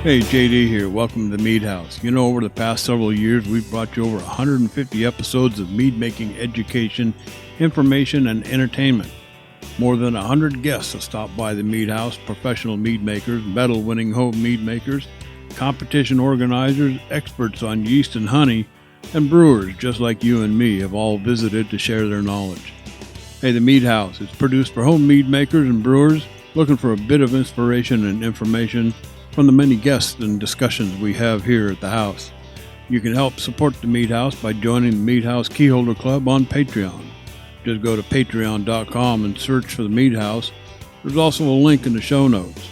Hey, JD here. Welcome to the Mead House. You know, over the past several years, we've brought you over 150 episodes of mead making education, information, and entertainment. More than 100 guests have stopped by the Mead House, professional mead makers, medal-winning home mead makers, competition organizers, experts on yeast and honey, and brewers just like you and me have all visited to share their knowledge. Hey, the Mead House is produced for home mead makers and brewers looking for a bit of inspiration and information from the many guests and discussions we have here at the house. You can help support the Mead House by joining the Mead House Keyholder Club on Patreon. Just go to patreon.com and search for the Mead House. There's also a link in the show notes.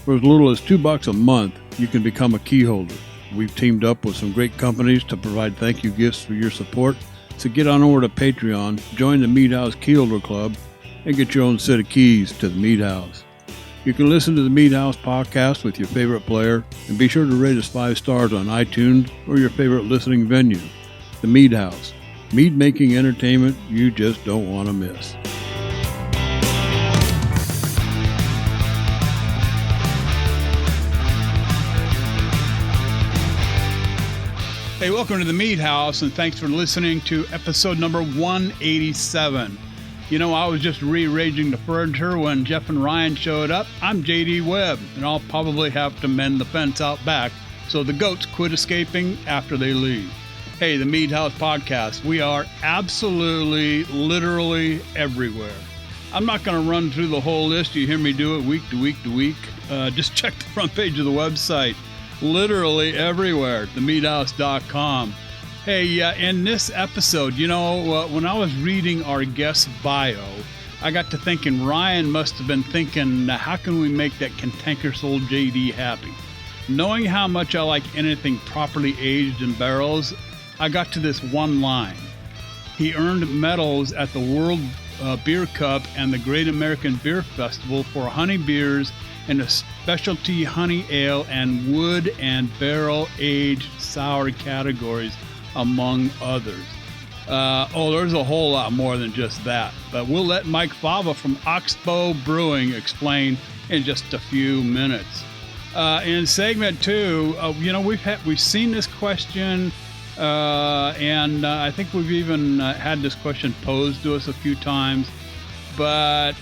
For as little as $2 a month, you can become a keyholder. We've teamed up with some great companies to provide thank you gifts for your support. So get on over to Patreon, join the Mead House Keyholder Club, and get your own set of keys to the Mead House. You can listen to the Mead House podcast with your favorite player, and be sure to rate us 5 stars on iTunes or your favorite listening venue. The Mead House, mead making entertainment you just don't want to miss. Hey, welcome to the Mead House, and thanks for listening to episode number 187. You know, I was just rearranging the furniture when Jeff and Ryan showed up. I'm JD Webb, and I'll probably have to mend the fence out back so the goats quit escaping after they leave. Hey, the Mead House podcast. We are absolutely, literally everywhere. I'm not going to run through the whole list. You hear me do it week to week to week. Just check the front page of the website. Literally everywhere, themeadhouse.com. Hey, in this episode, you know, when I was reading our guest bio, I got to thinking Ryan must have been thinking, how can we make that cantankerous old JD happy? Knowing how much I like anything properly aged in barrels, I got to this one line. He earned medals at the World Beer Cup and the Great American Beer Festival for honey beers and a specialty honey ale and wood and barrel aged sour categories, among others. There's a whole lot more than just that, but we'll let Mike Fava from Oxbow Brewing explain in just a few minutes. In segment 2, you know, we've seen this question, and I think we've even had this question posed to us a few times. But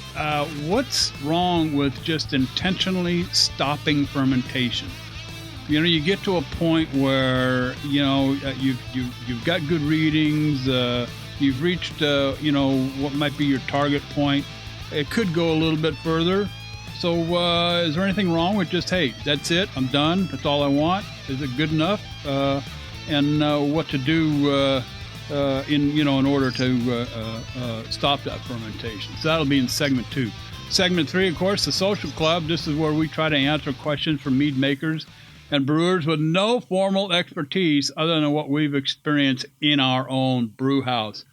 what's wrong with just intentionally stopping fermentation? You know, you get to a point where, you know, you've got good readings, you've reached, you know, what might be your target point. It could go a little bit further. So is there anything wrong with just, hey, that's it, I'm done, that's all I want? Is it good enough? And what to do in order to stop that fermentation. So that'll be in segment 2. Segment 3, of course, the social club. This is where we try to answer questions from mead makers and brewers with no formal expertise other than what we've experienced in our own brew house.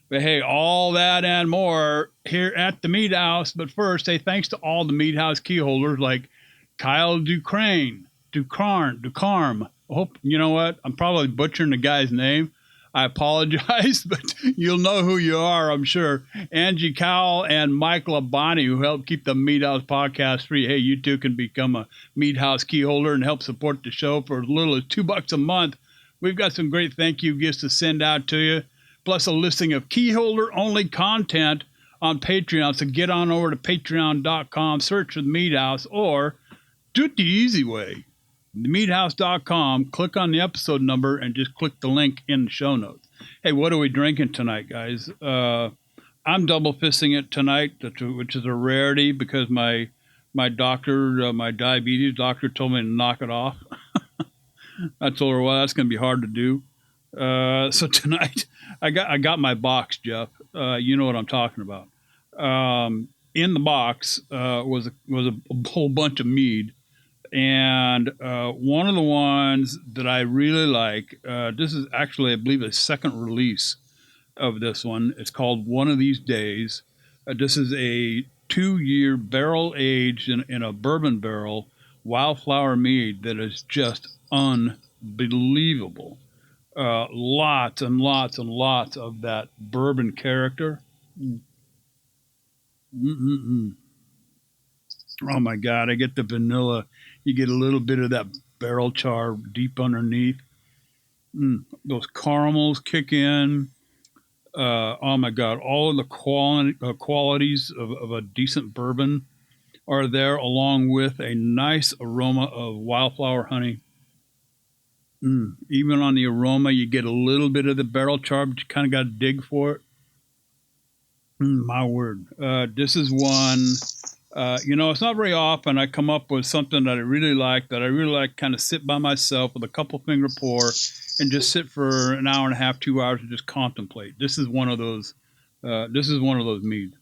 But hey, all that and more here at the Mead House. But first, hey, thanks to all the Mead House key holders like Kyle Ducarme. I hope, you know what, I'm probably butchering the guy's name. I apologize, but you'll know who you are, I'm sure. Angie Cowell and Mike Labonte, who help keep the Mead House podcast free. Hey, you too can become a Mead House key holder and help support the show for as little as $2 a month. We've got some great thank you gifts to send out to you, plus a listing of key holder only content on Patreon. So get on over to patreon.com, search for the Mead House, or do it the easy way. Themeadhouse.com, click on the episode number and just click the link in the show notes. Hey, what are we drinking tonight, guys? I'm double fisting it tonight, which is a rarity because my doctor, my diabetes doctor told me to knock it off. I told her, well, that's going to be hard to do. So tonight I got my box, Jeff. You know what I'm talking about. In the box was a whole bunch of mead. And one of the ones that I really like, this is actually, I believe, a second release of this one. It's called One of These Days. This is a 2-year barrel aged in a bourbon barrel wildflower mead that is just unbelievable. Lots and lots and lots of that bourbon character. Oh my God, I get the vanilla. You get a little bit of that barrel char deep underneath. Those caramels kick in. Oh my God! All of the qualities of a decent bourbon are there, along with a nice aroma of wildflower honey. Even on the aroma, you get a little bit of the barrel char, but you kind of got to dig for it. My word. This is one, it's not very often I come up with something that I really like, kind of sit by myself with a couple finger pour and just sit for an hour and a half, 2 hours and just contemplate. This is one of those meads.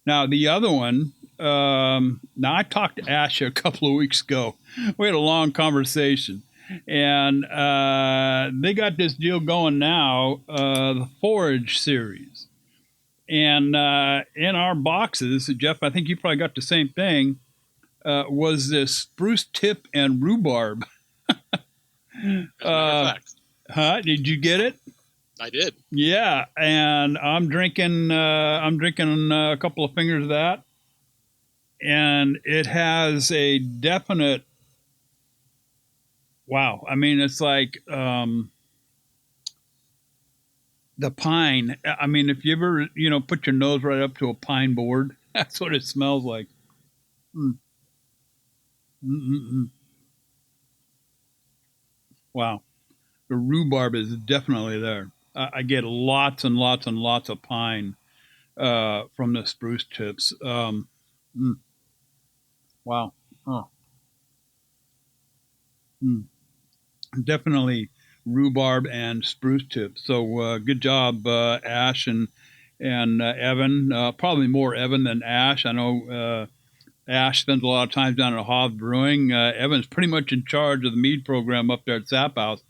Now, the other one, now I talked to Ash a couple of weeks ago. We had a long conversation. And they got this deal going now, the Forage series. And in our boxes, Jeff, I think you probably got the same thing, was this spruce tip and rhubarb. As a matter of fact. Did you get it? I did. Yeah, and I'm drinking a couple of fingers of that. And it has a definite, wow. I mean, it's like the pine. I mean, if you ever, put your nose right up to a pine board, that's what it smells like. Wow. The rhubarb is definitely there. I get lots and lots and lots of pine from the spruce tips. Wow. Oh. Definitely rhubarb and spruce tip. So good job, Ash and Evan. Probably more Evan than Ash. I know Ash spends a lot of time down at Hobbs Brewing. Evan's pretty much in charge of the mead program up there at Zap House.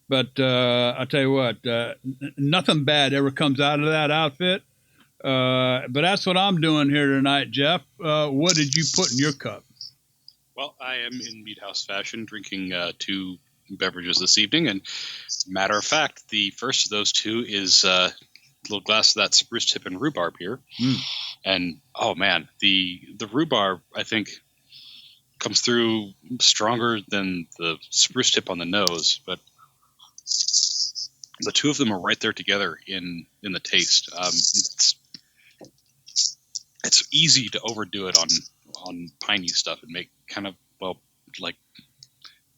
But I'll tell you what, nothing bad ever comes out of that outfit. But that's what I'm doing here tonight, Jeff. What did you put in your cup? Well, I am in Mead House fashion, drinking 2 beverages this evening. And matter of fact, the first of those 2 is a little glass of that spruce tip and rhubarb here. And, oh, man, the rhubarb, I think, comes through stronger than the spruce tip on the nose. But the 2 of them are right there together in the taste. It's easy to overdo it on piney stuff and make kind of, well, like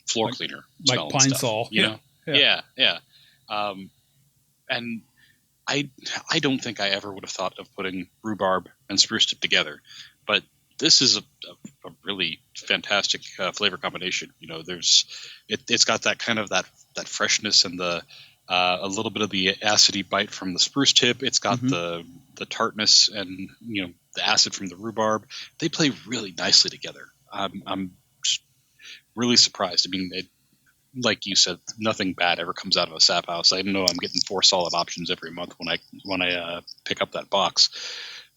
floor cleaner smell, like pine stuff, sol. Yeah. And I don't think I ever would have thought of putting rhubarb and spruce tip together, but this is a really fantastic flavor combination. It's got that kind of that freshness and the a little bit of the acidy bite from the spruce tip. It's got the tartness and the acid from the rhubarb. They play really nicely together. I'm just really surprised. I mean, like you said, nothing bad ever comes out of a sap house. I know I'm getting 4 solid options every month when I pick up that box.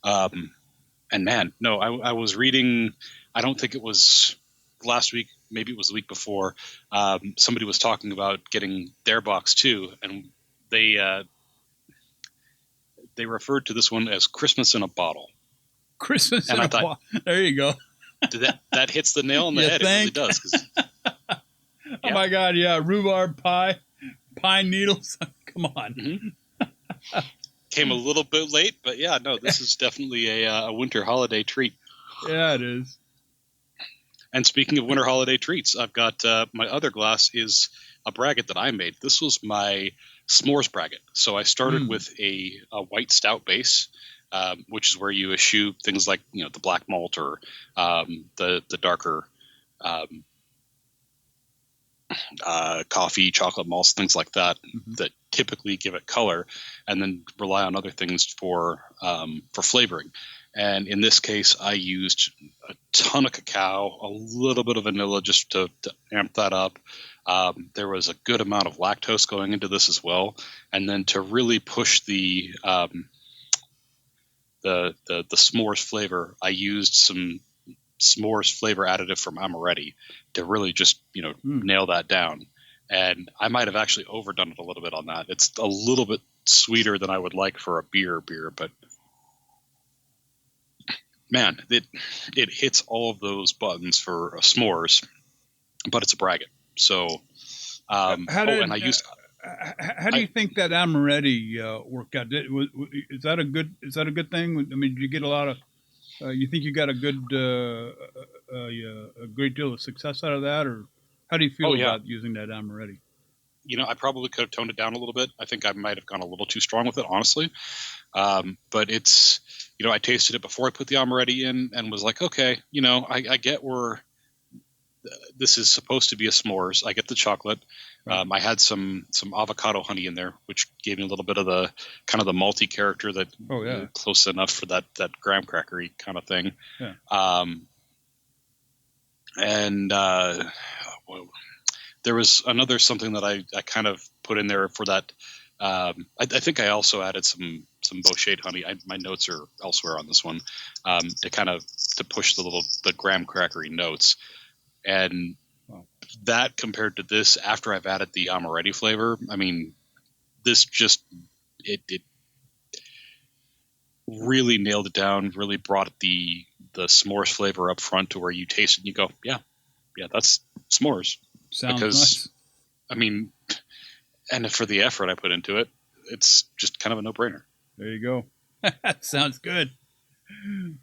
And man, no, I was reading. I don't think it was last week. Maybe it was the week before. Somebody was talking about getting their box too, and they referred to this one as Christmas in a bottle. Christmas in a bottle. There you go. that hits the nail on the head. Think? It really does. Oh my God! Yeah, rhubarb pie, pine needles. Come on. Came a little bit late, but yeah, no, this is definitely a winter holiday treat. Yeah, it is. And speaking of winter holiday treats, I've got my other glass is a braggot that I made. This was my s'mores braggot. So I started with a white stout base, which is where you eschew things like the black malt or the darker coffee, chocolate malts, things like that that typically give it color, and then rely on other things for flavoring. And in this case, I used a ton of cacao, a little bit of vanilla just to amp that up. There was a good amount of lactose going into this as well, and then to really push the s'mores flavor, I used some s'mores flavor additive from Amaretti to really just nail that down. And I might have actually overdone it a little bit on that. It's a little bit sweeter than I would like for a beer, but man, it hits all of those buttons for s'mores, but it's a braggot. So, How did, and I used. how do you think that amaretti worked out? Is that a good thing? I mean, did you get a lot of? You think you got a good, a great deal of success out of that, or how do you feel Oh yeah. about using that amaretti? I probably could have toned it down a little bit. I think I might have gone a little too strong with it, honestly. But it's, I tasted it before I put the amaretti in and was like, okay, I get where this is supposed to be a s'mores. I get the chocolate. Right. I had some avocado honey in there, which gave me a little bit of the kind of the malty character that close enough for that graham crackery kind of thing. Yeah. And there was another something that I kind of put in there for that. I think I also added some Bochet honey. My notes are elsewhere on this one, to push the graham crackery notes. And that compared to this, after I've added the amaretti flavor, I mean, this just it really nailed it down. Really brought the s'mores flavor up front to where you taste it and you go, yeah, that's s'mores. Sounds nice. I mean, and for the effort I put into it, it's just kind of a no-brainer. There you go. Sounds good.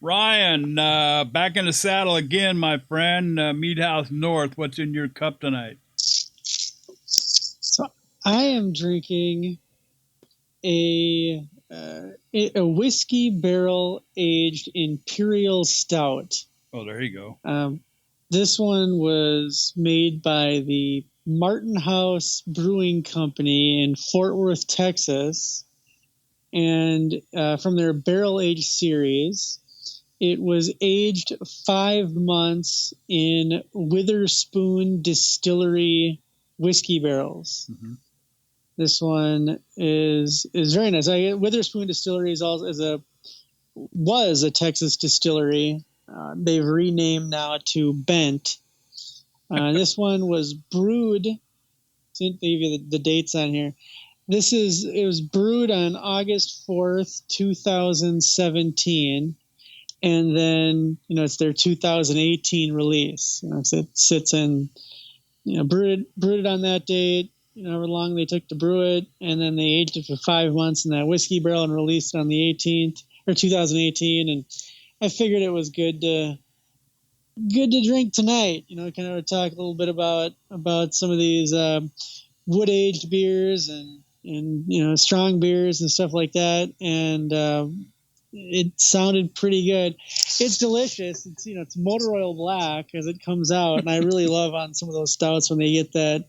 Ryan, back in the saddle again, my friend. Mead House North, what's in your cup tonight? So I am drinking a whiskey barrel aged imperial stout. Oh, there you go. This one was made by the Martin House Brewing Company in Fort Worth, Texas. And from their barrel aged series, it was aged 5 months in Witherspoon Distillery whiskey barrels. Mm-hmm. This one is very nice. Witherspoon Distillery was a Texas distillery. They've renamed now to Bent. This one was brewed. So I'll give you the dates on here. It was brewed on August 4th, 2017. And then, it's their 2018 release. It sits in, brewed it on that date, however long they took to brew it. And then they aged it for 5 months in that whiskey barrel and released it on the 2018. And I figured it was good to drink tonight, kind of talk a little bit about some of these, wood aged beers and strong beers and stuff like that. And it sounded pretty good. It's delicious. It's it's motor oil black as it comes out, and I really love on some of those stouts when they get that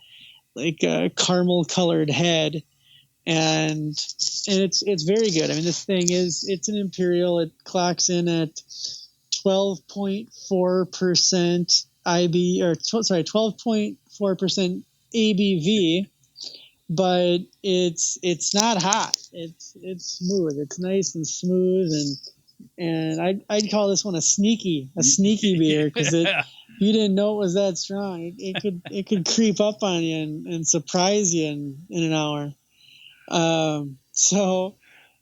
caramel colored head, and it's very good. I mean, this thing it's an imperial. It clocks in at 12.4% 12.4% ABV. But it's not hot. It's smooth. It's nice and smooth, and I'd call this one a sneaky beer because if you didn't know it was that strong, it could creep up on you and surprise you in an hour. So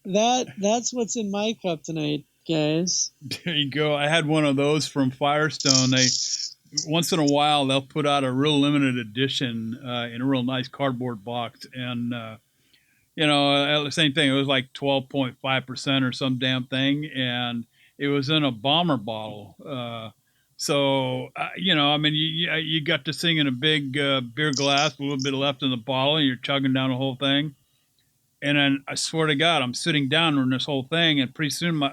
that's what's in my cup tonight, guys. There you go. I had one of those from Firestone. Once in a while, they'll put out a real limited edition in a real nice cardboard box. And, the same thing. It was like 12.5% or some damn thing. And it was in a bomber bottle. You got this thing in a big beer glass, a little bit left in the bottle, and you're chugging down the whole thing. And then I swear to God, I'm sitting down on this whole thing. And pretty soon,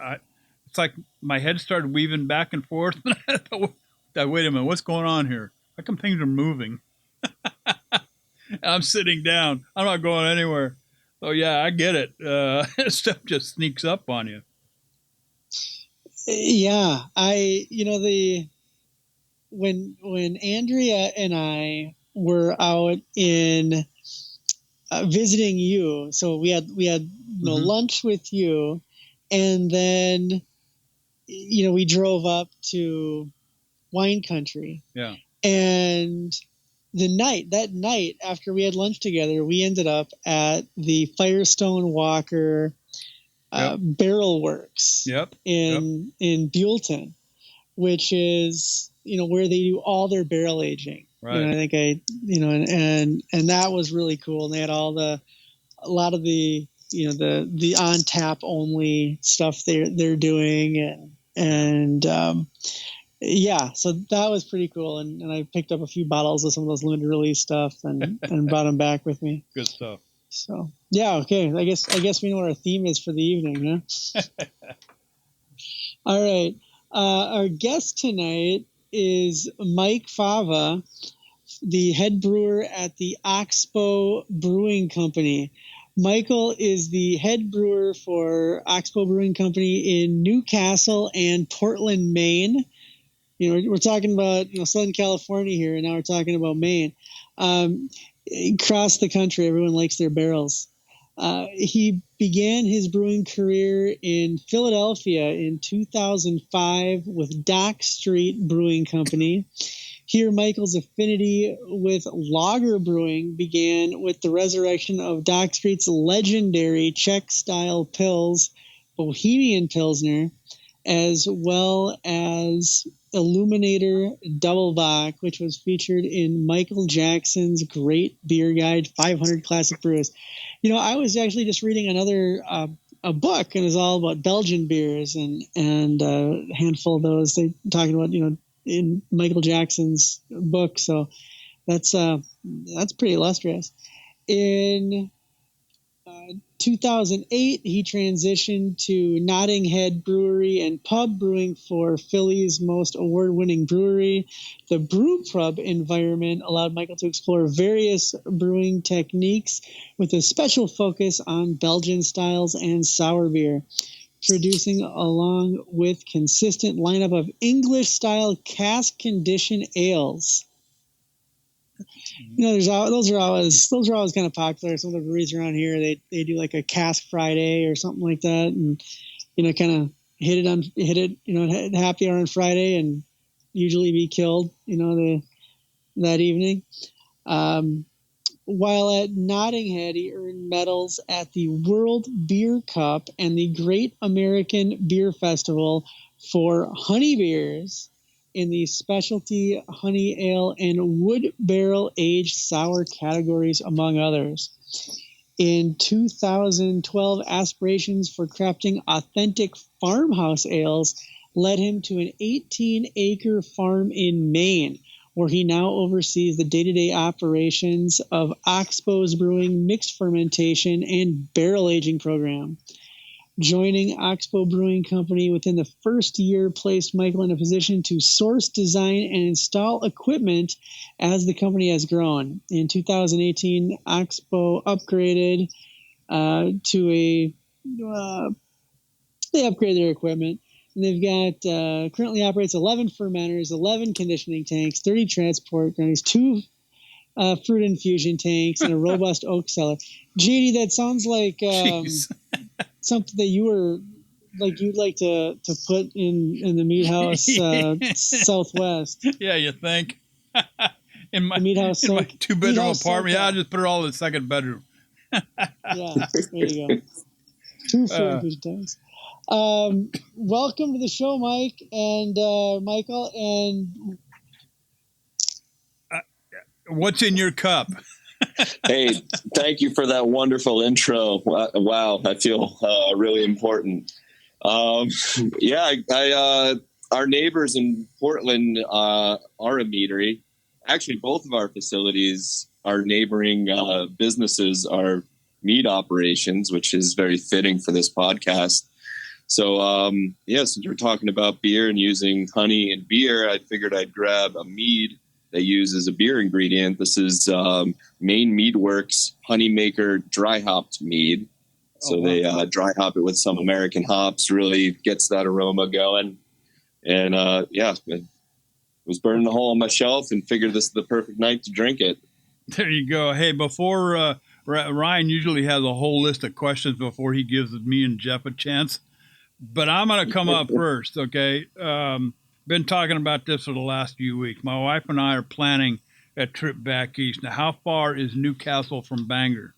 it's like my head started weaving back and forth. Wait a minute, what's going on here? How come things are moving? I'm sitting down. I'm not going anywhere. Oh yeah, I get it. Stuff just sneaks up on you. Yeah, when Andrea and I were out in visiting you, so we had lunch with you, and then we drove up to wine country. Yeah. And that night after we had lunch together, we ended up at the Firestone Walker Barrel Works in Buellton, which is, where they do all their barrel aging. Right. I think and that was really cool. And they had a lot of the, the on tap only stuff they're doing. Yeah, so that was pretty cool. And I picked up a few bottles of some of those limited release stuff and brought them back with me. Good stuff. So yeah, okay. I guess we know what our theme is for the evening, huh? All right. Our guest tonight is Mike Fava, the head brewer at the Oxbow Brewing Company. Michael is the head brewer for Oxbow Brewing Company in Newcastle and Portland, Maine. We're talking about Southern California here, and now we're talking about Maine. Across the country, everyone likes their barrels. He began his brewing career in Philadelphia in 2005 with Dock Street Brewing Company. Here, Michael's affinity with lager brewing began with the resurrection of Dock Street's legendary Czech-style Pils, Bohemian Pilsner, as well as Illuminator Double Bock, which was featured in Michael Jackson's Great Beer Guide 500 Classic Brews. I was actually just reading another a book, and it was all about Belgian beers and a handful of those. They talking about in Michael Jackson's book, so that's pretty illustrious. In 2008, he transitioned to Notting Head Brewery and Pub brewing for Philly's most award-winning brewery. The brew pub environment allowed Michael to explore various brewing techniques with a special focus on Belgian styles and sour beer, producing along with consistent lineup of English-style cask-conditioned ales. Those are always kind of popular. Some of the breweries around here, they do like a cask Friday or something like that, and kind of hit it happy hour on Friday and usually be killed that evening. While at Notting Head, he earned medals at the World Beer Cup and the Great American Beer Festival for honey beers in the specialty honey ale and wood barrel aged sour categories, among others. In 2012, aspirations for crafting authentic farmhouse ales led him to an 18-acre farm in Maine, where he now oversees the day-to-day operations of Oxbow's Brewing mixed fermentation and barrel aging program. Joining Oxbow Brewing Company within the first year placed Michael in a position to source, design, and install equipment as the company has grown. In 2018, Oxbow upgraded they upgraded their equipment. And they've got currently operates 11 fermenters, 11 conditioning tanks, 30 transport grannies, 2 fruit infusion tanks, and a robust oak cellar. JD, that sounds like something that you'd like to put in the Mead House Southwest. Yeah, you think? in my Mead House, my 2-bedroom apartment. Yeah, I'll just put it all in the second bedroom. Yeah, there you go. 2 fruit infusion tanks. Welcome to the show, Mike and Michael. And what's in your cup? Hey, thank you for that wonderful intro. Wow, I feel really important. Our neighbors in Portland are a meadery. Actually, both of our facilities, our neighboring businesses are mead operations, which is very fitting for this podcast. So, since we're talking about beer and using honey and beer, I figured I'd grab a mead they use as a beer ingredient. This is Maine Mead Works Honeymaker dry hopped mead. So they dry hop it with some American hops, really gets that aroma going. And it was burning a hole on my shelf and figured this is the perfect night to drink it. There you go. Hey, before Ryan usually has a whole list of questions before he gives me and Jeff a chance. But I'm going to come up first, okay? Been talking about this for the last few weeks. My wife and I are planning a trip back east. Now, how far is Newcastle from Bangor?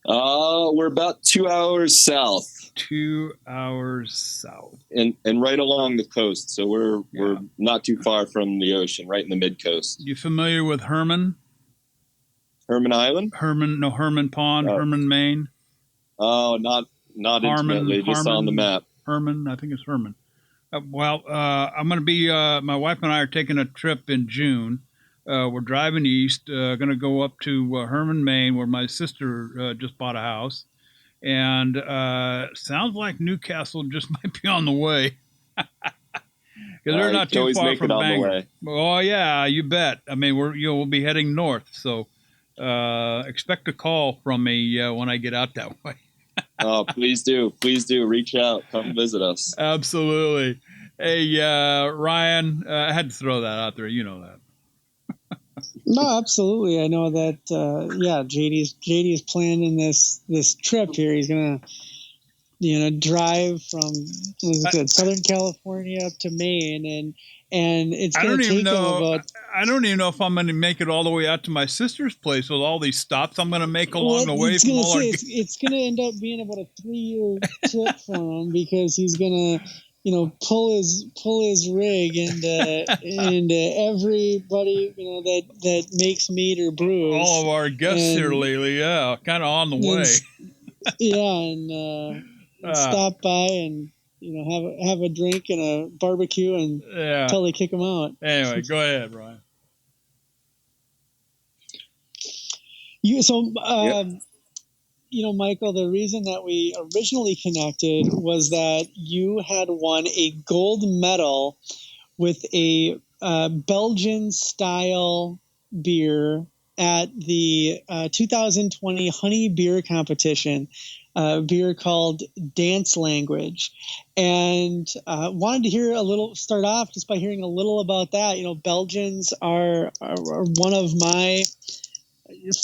We're about 2 hours south. 2 hours south. And right along the coast. So we're not too far from the ocean, right in the mid coast. You familiar with Herman? Herman Island? Herman Pond, Herman, Maine. Oh, not intimately, just on the map. Herman, I think it's Herman. I'm going to be, my wife and I are taking a trip in June. We're driving east, going to go up to Herman, Maine, where my sister just bought a house. And sounds like Newcastle just might be on the way. Because they're not too far from Bangor. Oh, yeah, you bet. I mean, we'll be heading north. So expect a call from me when I get out that way. Oh, please do. Please do. Reach out. Come visit us. Absolutely. Hey, Ryan, I had to throw that out there. You know that. No, absolutely. I know that. JD is planning this trip here. He's gonna, drive from Southern California up to Maine, and it's gonna take him about. I don't even know if I'm going to make it all the way out to my sister's place with all these stops I'm going to make along the way. It's going to end up being about a 3-year trip for him because he's going to, pull his rig into everybody, that makes mead or brews. All of our guests here lately, kind of on the way. And stop by and have a drink and a barbecue until they kick him out. Anyway, go ahead, Ryan. Michael, the reason that we originally connected was that you had won a gold medal with a Belgian-style beer at the 2020 Honey Beer Competition, a beer called Dance Language. And wanted to start off just by hearing a little about that. Belgians are one of my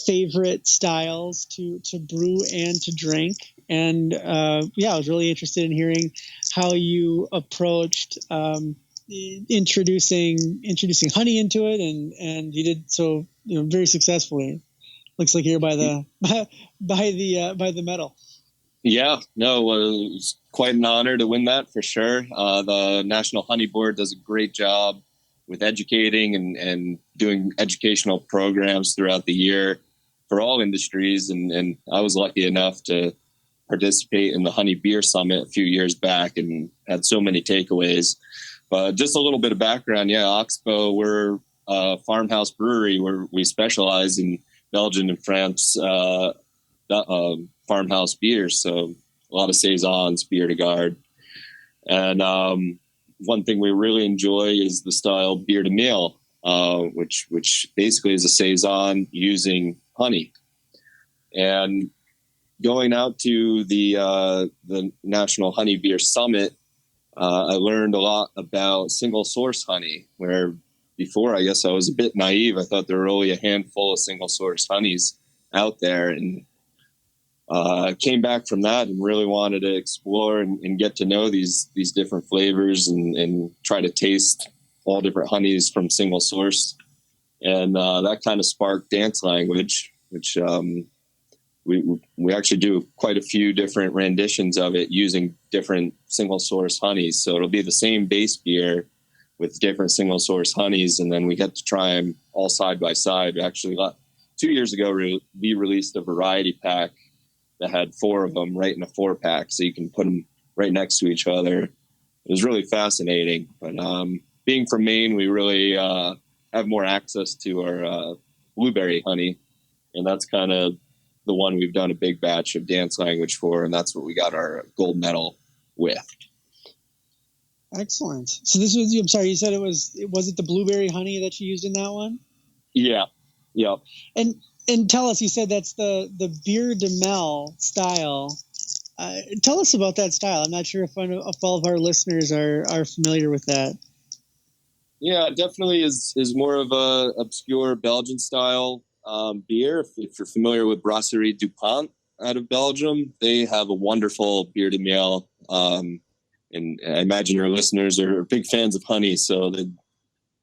favorite styles to brew and to drink. And I was really interested in hearing how you approached introducing honey into it, and you did so very successfully. Looks like you're by the medal. Yeah, no, it was quite an honor to win that for sure. The National Honey Board does a great job with educating and doing educational programs throughout the year for all industries. And I was lucky enough to participate in the Honey Beer Summit a few years back and had so many takeaways. But just a little bit of background. Yeah, Oxbow, we're a farmhouse brewery where we specialize in Belgian and France farmhouse beers. So a lot of saisons, bière de garde. And one thing we really enjoy is the style bière de miel, which basically is a saison using honey. And going out to the National Honey Beer Summit, I learned a lot about single source honey, where before, I guess I was a bit naive. I thought there were only a handful of single source honeys out there. And came back from that and really wanted to explore and get to know these different flavors and try to taste all different honeys from single source. And that kind of sparked Dance Language, which we actually do quite a few different renditions of it using different single source honeys. So it'll be the same base beer with different single source honeys, and then we get to try them all side by side. Actually, 2 years ago, we released a variety pack that had 4 of them right in a 4-pack, so you can put them right next to each other. It was really fascinating. But being from Maine, we really have more access to our blueberry honey, and that's kind of the one we've done a big batch of Dance Language for, and that's what we got our gold medal with. Excellent. So this was, I'm sorry, you said was it the blueberry honey that you used in that one? Yeah. Yeah. And tell us, you said that's the bière de miel style. Tell us about that style. I'm not sure if all of our listeners are familiar with that. Yeah, it definitely is more of a obscure Belgian style beer. If you're familiar with Brasserie Dupont out of Belgium, they have a wonderful bière de miel. And I imagine your listeners are big fans of honey, so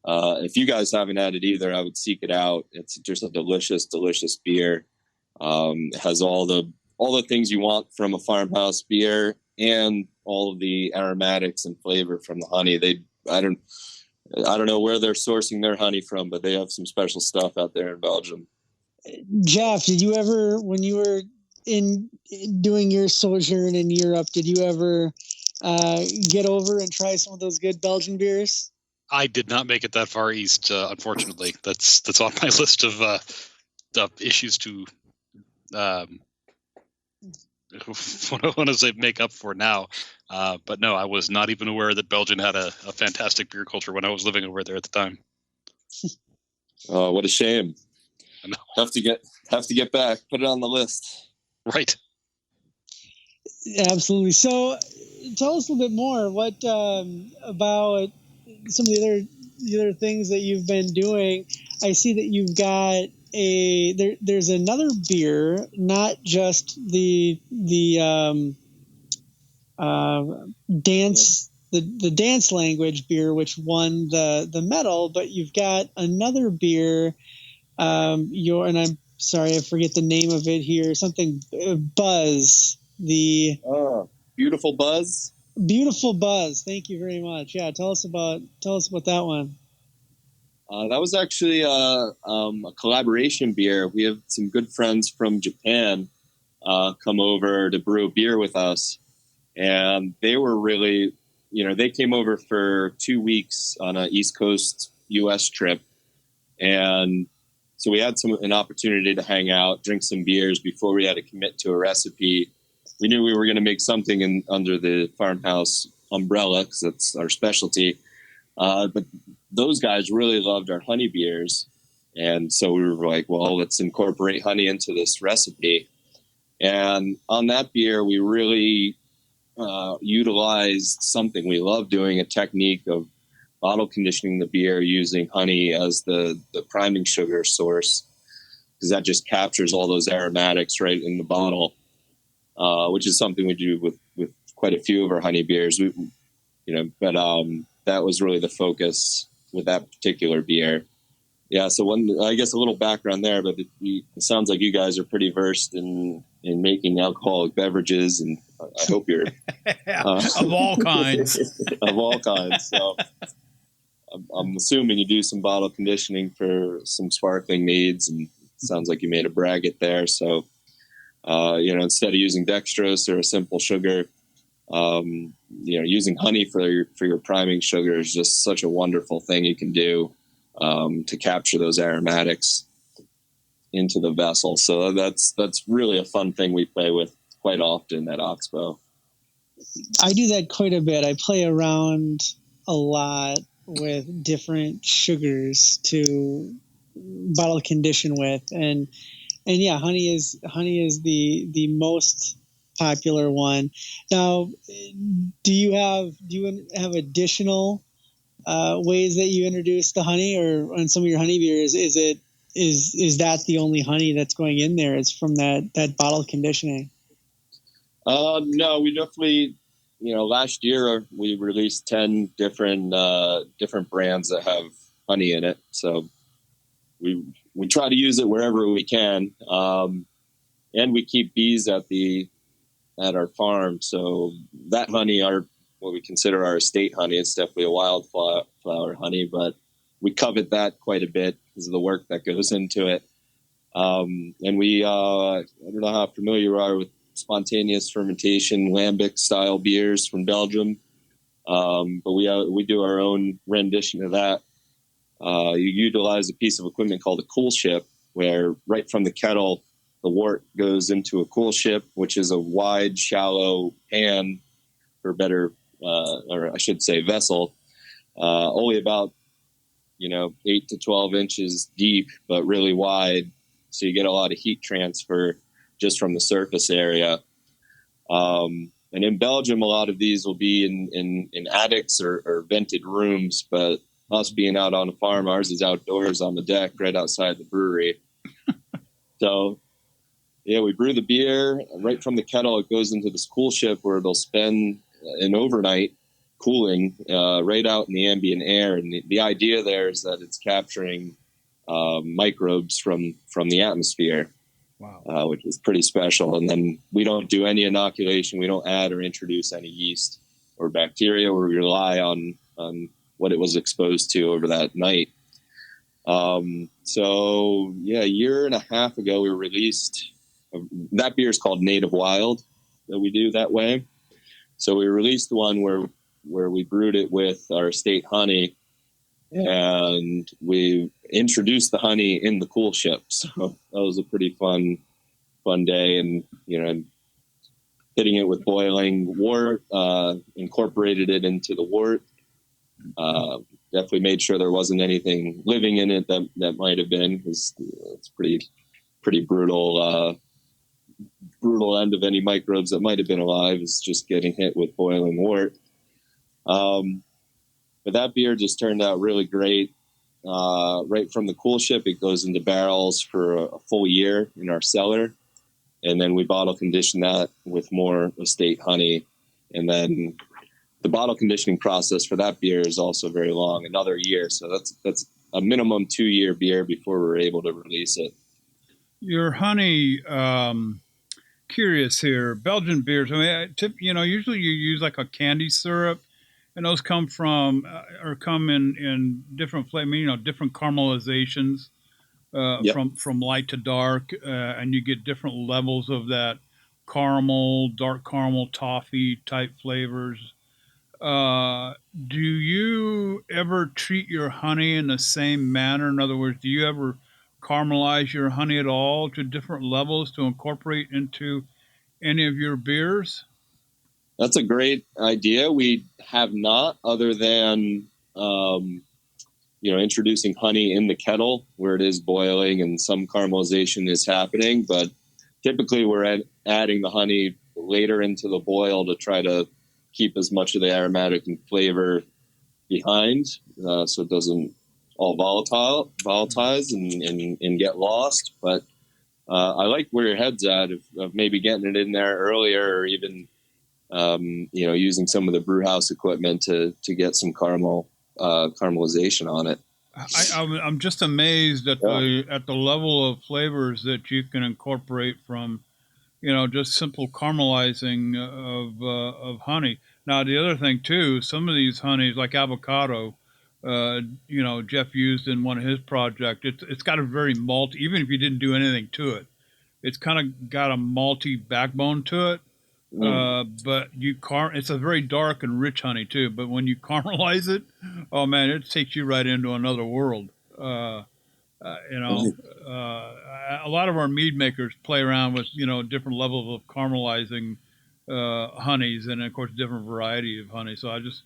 if you guys haven't had it either, I would seek it out. It's just a delicious, delicious beer. It has all the all the things you want from a farmhouse beer and all of the aromatics and flavor from the honey. I don't know where they're sourcing their honey from, but they have some special stuff out there in Belgium. Jeff, did you ever, when you were in doing your sojourn in Europe, did you ever get over and try some of those good Belgian beers? I did not make it that far east, unfortunately. That's on my list of issues to what I want to say make up for now. But no, I was not even aware that Belgium had a fantastic beer culture when I was living over there at the time. Oh, what a shame. I know. Have to get back. Put it on the list. Right. Absolutely. So tell us a little bit more about some of the other things that you've been doing. I see that you've got there's another beer, not just the dance the dance language beer, which won the medal, but you've got another beer. And I'm sorry, I forget the name of it here. Something Buzz. Beautiful Buzz. Beautiful Buzz. Thank you very much. Yeah, tell us about that one. That was actually a collaboration beer. We have some good friends from Japan come over to brew a beer with us, and they were really, they came over for 2 weeks on an East Coast U.S. trip, and so we had an opportunity to hang out, drink some beers before we had to commit to a recipe. We knew we were going to make something under the farmhouse umbrella because that's our specialty. But those guys really loved our honey beers. And so we were like, well, let's incorporate honey into this recipe. And on that beer, we really utilized something we love doing, a technique of bottle conditioning the beer using honey as the priming sugar source, because that just captures all those aromatics right in the bottle, which is something we do with quite a few of our honey beers. That was really the focus with that particular beer. Yeah, so I guess a little background there, but it sounds like you guys are pretty versed in making alcoholic beverages, and I hope you're of all kinds. Of all kinds. So I'm assuming you do some bottle conditioning for some sparkling meads, and it sounds like you made a braggot there. So, instead of using dextrose or a simple sugar, using honey for your priming sugar is just such a wonderful thing you can do to capture those aromatics into the vessel. So that's really a fun thing we play with quite often at Oxbow. I do that quite a bit. I play around a lot with different sugars to bottle condition with, and yeah, honey is the most popular one. Now, do you have additional ways that you introduce the honey, or on some of your honey beers, is that the only honey that's going in there? It's from that bottle conditioning? No, we definitely, last year we released 10 different brands that have honey in it. So we try to use it wherever we can. And we keep bees at our farm. So that honey, what we consider our estate honey, it's definitely a wildflower honey, but we covet that quite a bit because of the work that goes into it. And we, I don't know how familiar you are with spontaneous fermentation, lambic style beers from Belgium. But we do our own rendition of that. You utilize a piece of equipment called a cool ship, where right from the kettle, the wort goes into a cool ship, which is a wide, shallow pan, or better, or I should say vessel, only about 8 to 12 inches deep, but really wide. So you get a lot of heat transfer just from the surface area. And in Belgium, a lot of these will be in attics or vented rooms, but us being out on a farm, ours is outdoors on the deck right outside the brewery. So yeah, we brew the beer right from the kettle. It goes into this cool ship where they'll spend an overnight cooling right out in the ambient air. And the idea there is that it's capturing microbes from the atmosphere. Wow. Which is pretty special. And then we don't do any inoculation. We don't add or introduce any yeast or bacteria. We rely on what it was exposed to over that night. So yeah, a year and a half ago, we released that beer is called Native Wild that we do that way. So we released the one where we brewed it with our estate honey, and we introduced the honey in the cool ship. So that was a pretty fun day, and hitting it with boiling wort, incorporated it into the wort. Definitely made sure there wasn't anything living in it that might have been, because it's pretty brutal end of any microbes that might have been alive is just getting hit with boiling wort. But that beer just turned out really great. Right from the cool ship, it goes into barrels for a full year in our cellar. And then we bottle condition that with more estate honey. And then the bottle conditioning process for that beer is also very long, another year. So that's a minimum 2-year beer before we're able to release it. Your honey, curious here, Belgian beers. I mean, usually you use like a candy syrup, and those come in different flavors, different caramelizations. From light to dark, and you get different levels of that caramel, dark caramel, toffee type flavors. Do you ever treat your honey in the same manner? In other words, do you ever caramelize your honey at all to different levels to incorporate into any of your beers? That's a great idea. We have not, other than introducing honey in the kettle where it is boiling and some caramelization is happening. But typically we're adding the honey later into the boil to try to keep as much of the aromatic and flavor behind, so it doesn't all volatilize and get lost. But I like where your head's at of maybe getting it in there earlier, or even using some of the brew house equipment to get some caramelization on it. I'm just amazed at the level of flavors that you can incorporate from, just simple caramelizing of honey. Now, the other thing too, some of these honeys, like avocado, Jeff used in one of his projects. It's got a very malty, even if you didn't do anything to it, it's kind of got a malty backbone to it. But it's a very dark and rich honey too. But when you caramelize it, oh man, it takes you right into another world. A lot of our mead makers play around with different levels of caramelizing honeys, and of course different variety of honey. So I just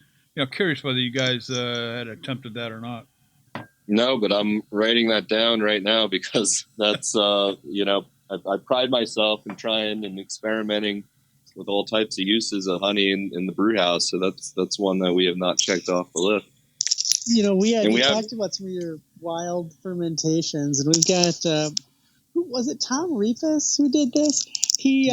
curious whether you guys had attempted that or not. No, but I'm writing that down right now, because that's I pride myself in trying and experimenting with all types of uses of honey in the brew house. So that's one that we have not checked off the list. We talked about some of your wild fermentations, and we've got who was it? Tom Roy-Pitz who did this. He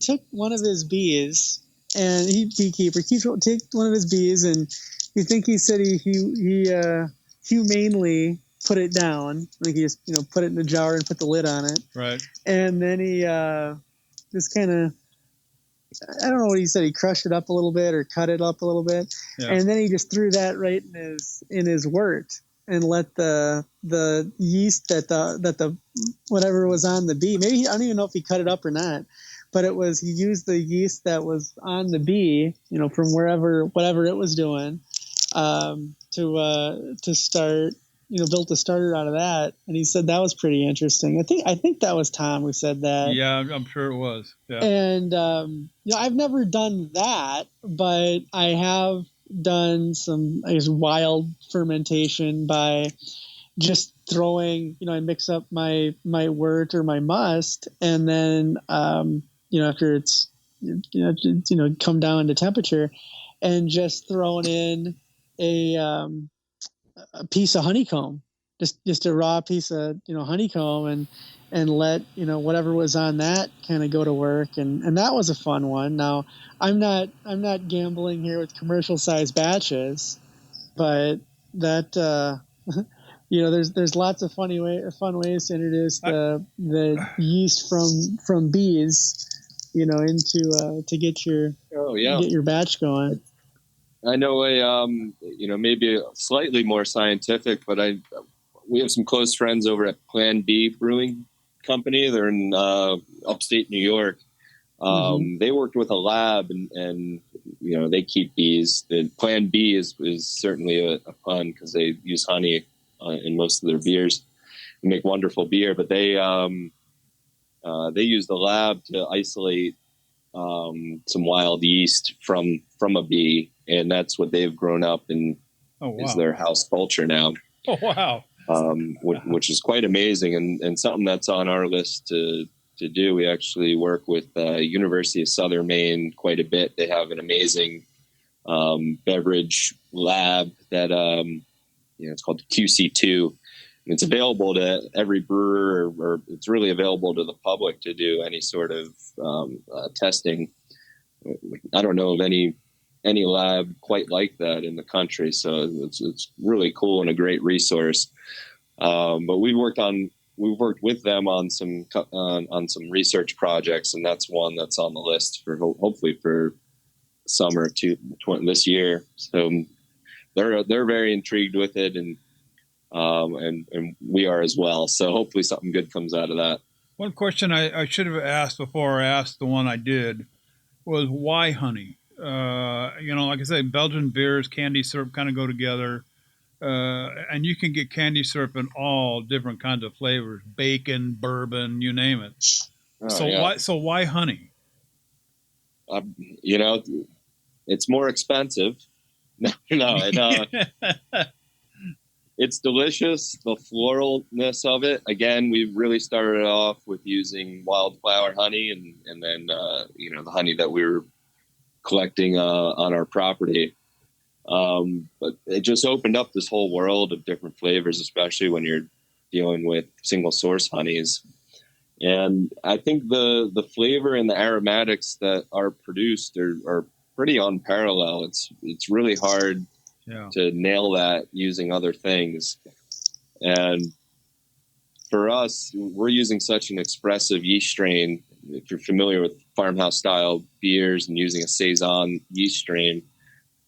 took one of his bees, and beekeeper. He took one of his bees, and he said he humanely put it down. Like he just put it in a jar and put the lid on it. Right. And then he just kind of, I don't know what he said. He crushed it up a little bit or cut it up a little bit, and then he just threw that right in his wort and let the yeast that the whatever was on the bee. Maybe I don't even know if he cut it up or not, but he used the yeast that was on the bee, from whatever it was doing, to start. Built a starter out of that, and he said that was pretty interesting. I think that was Tom who said that. Yeah, I'm sure it was. Yeah. And I've never done that, but I have done some, I guess, wild fermentation by just throwing. I mix up my wort or my must, and then after it's come down to temperature, and just throwing in a piece of honeycomb, just a raw piece of honeycomb, and let whatever was on that kind of go to work, and that was a fun one. Now I'm not gambling here with commercial size batches, but that there's lots of fun ways to introduce the yeast from bees, into to get your batch going. I know maybe slightly more scientific, but we have some close friends over at Plan B Brewing Company. They're in upstate New York. They worked with a lab and they keep bees. The Plan B is certainly a pun because they use honey in most of their beers and make wonderful beer. But they use the lab to isolate some wild yeast from a bee, and that's what they've grown up in. Oh, wow. Is their house culture now. Oh, wow. Which is quite amazing and something that's on our list to do. We actually work with University of Southern Maine quite a bit. They have an amazing beverage lab that it's called QC2. And it's available to every brewer, or it's really available to the public to do any sort of testing. I don't know of any lab quite like that in the country, so it's really cool and a great resource. But we've worked with them on some research projects, and that's one that's on the list for hopefully for summer this year. So they're very intrigued with it, and we are as well. So hopefully something good comes out of that. One question I should have asked before I asked the one I did was why honey? Like I said, Belgian beers, candy syrup kind of go together. And you can get candy syrup in all different kinds of flavors, bacon, bourbon, you name it. So why honey? It's more expensive. It's delicious. The floralness of it. Again, we really started off with using wildflower honey and then, the honey that we were collecting on our property. But it just opened up this whole world of different flavors, especially when you're dealing with single source honeys. And I think the flavor and the aromatics that are produced are pretty unparalleled. It's really hard to nail that using other things. And for us, we're using such an expressive yeast strain. If you're familiar with farmhouse style beers and using a Saison yeast strain,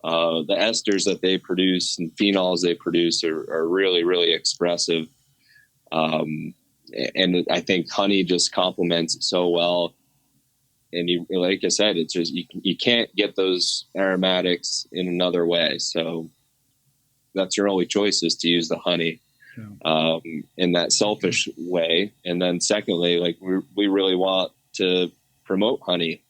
the esters that they produce and phenols they produce are really, really expressive. And I think honey just complements it so well. And like I said, it's just, you can't get those aromatics in another way. So that's your only choice, is to use the honey in that selfish way. And then secondly, like we really want to promote honey.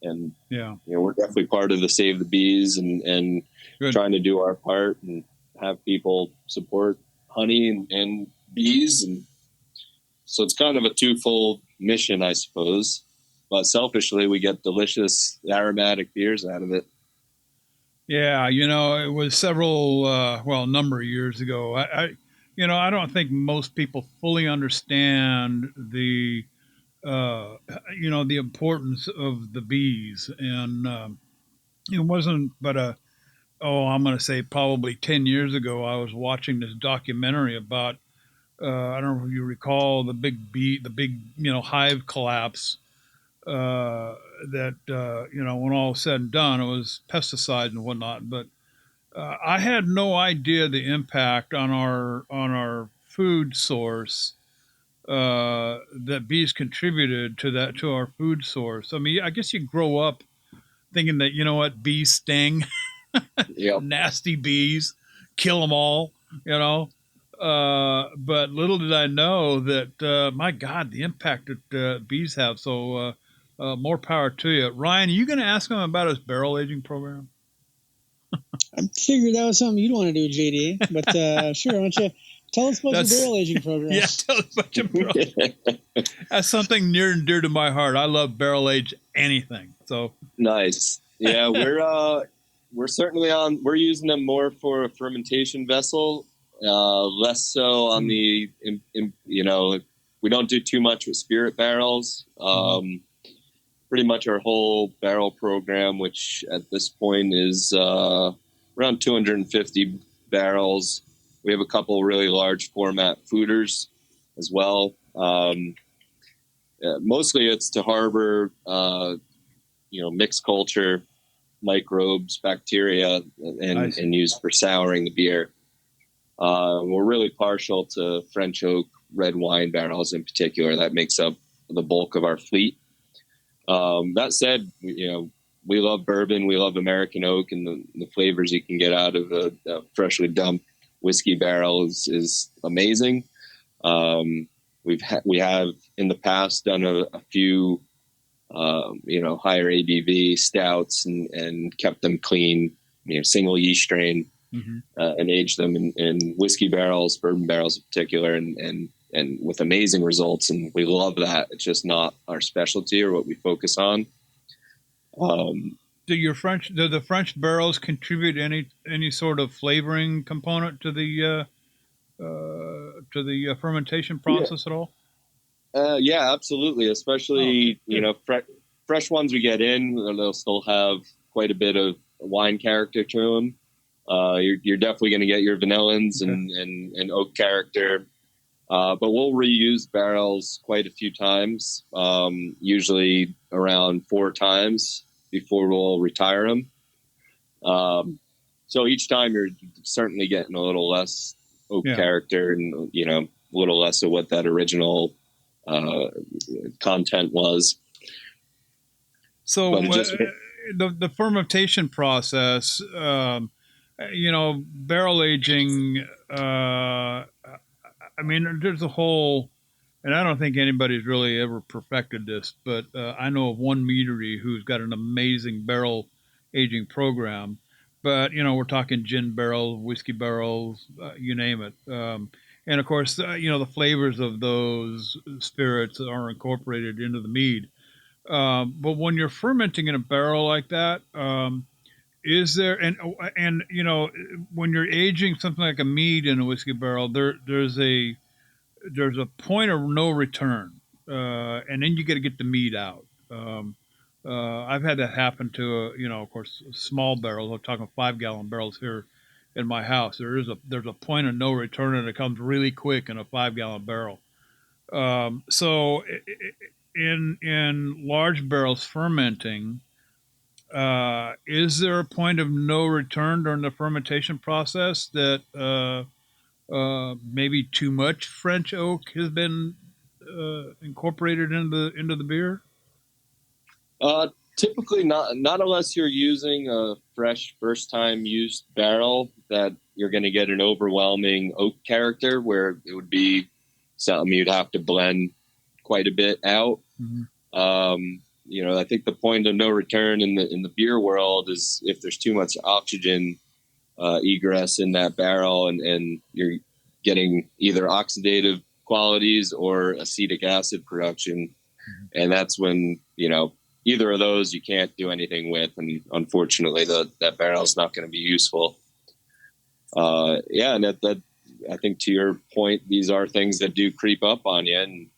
And we're definitely part of the Save the Bees and trying to do our part and have people support honey and bees. And so it's kind of a twofold mission, I suppose. But selfishly, we get delicious aromatic beers out of it. Yeah, it was a number of years ago. I don't think most people fully understand the importance of the bees. And it wasn't but I'm going to say probably 10 years ago, I was watching this documentary about, I don't know if you recall the big hive collapse. That when all was said and done, it was pesticides and whatnot. But I had no idea the impact on our food source that bees contributed to our food source. I mean, I guess you grow up thinking that bees sting, nasty bees, kill them all, But little did I know that my God, the impact that bees have. So. More power to you. Ryan, are you going to ask him about his barrel aging program? I figured that was something you'd want to do, JD. But sure, why don't you tell us about your barrel aging program? Yeah, tell us about your barrel aging. That's something near and dear to my heart. I love barrel age anything. So nice. Yeah, we're certainly we're using them more for a fermentation vessel, less so on the, we don't do too much with spirit barrels. Pretty much our whole barrel program, which at this point is around 250 barrels, We have a couple really large format foeders as well. Mostly it's to harbor, mixed culture microbes, bacteria, and used for souring the beer. We're really partial to French oak red wine barrels in particular. That makes up the bulk of our fleet. That said, we love bourbon. We love American oak, and the flavors you can get out of a freshly dumped whiskey barrel is amazing. We have in the past done a few, higher ABV stouts and kept them clean, single yeast strain, and aged them in whiskey barrels, bourbon barrels in particular, and with amazing results. And we love that. It's just not our specialty or what we focus on. Do the French barrels contribute any sort of flavoring component to the fermentation process at all? Yeah, absolutely. Especially, fresh ones we get in, they'll still have quite a bit of wine character to them. You're definitely going to get your vanillins and oak character. But we'll reuse barrels quite a few times, usually around 4 times before we'll retire them. So each time you're certainly getting a little less oak character and, a little less of what that original content was. So the fermentation process, barrel aging, there's a whole, and I don't think anybody's really ever perfected this, but I know of one meadery who's got an amazing barrel aging program. But, we're talking gin barrels, whiskey barrels, you name it. And of course, the flavors of those spirits are incorporated into the mead. But when you're fermenting in a barrel like that, is there, and when you're aging something like a mead in a whiskey barrel, there's a point of no return, and then you got to get the mead out. I've had that happen to of course, small barrels. I'm talking 5-gallon barrels here in my house. There's a point of no return, and it comes really quick in a 5-gallon barrel. So in large barrels fermenting, is there a point of no return during the fermentation process that maybe too much French oak has been incorporated into the beer? Typically not unless you're using a fresh first-time used barrel that you're going to get an overwhelming oak character where it would be something you'd have to blend quite a bit out. I think the point of no return in the beer world is if there's too much oxygen egress in that barrel and you're getting either oxidative qualities or acetic acid production. And that's when, either of those you can't do anything with. And unfortunately, that barrel is not going to be useful. And that I think to your point, these are things that do creep up on you. And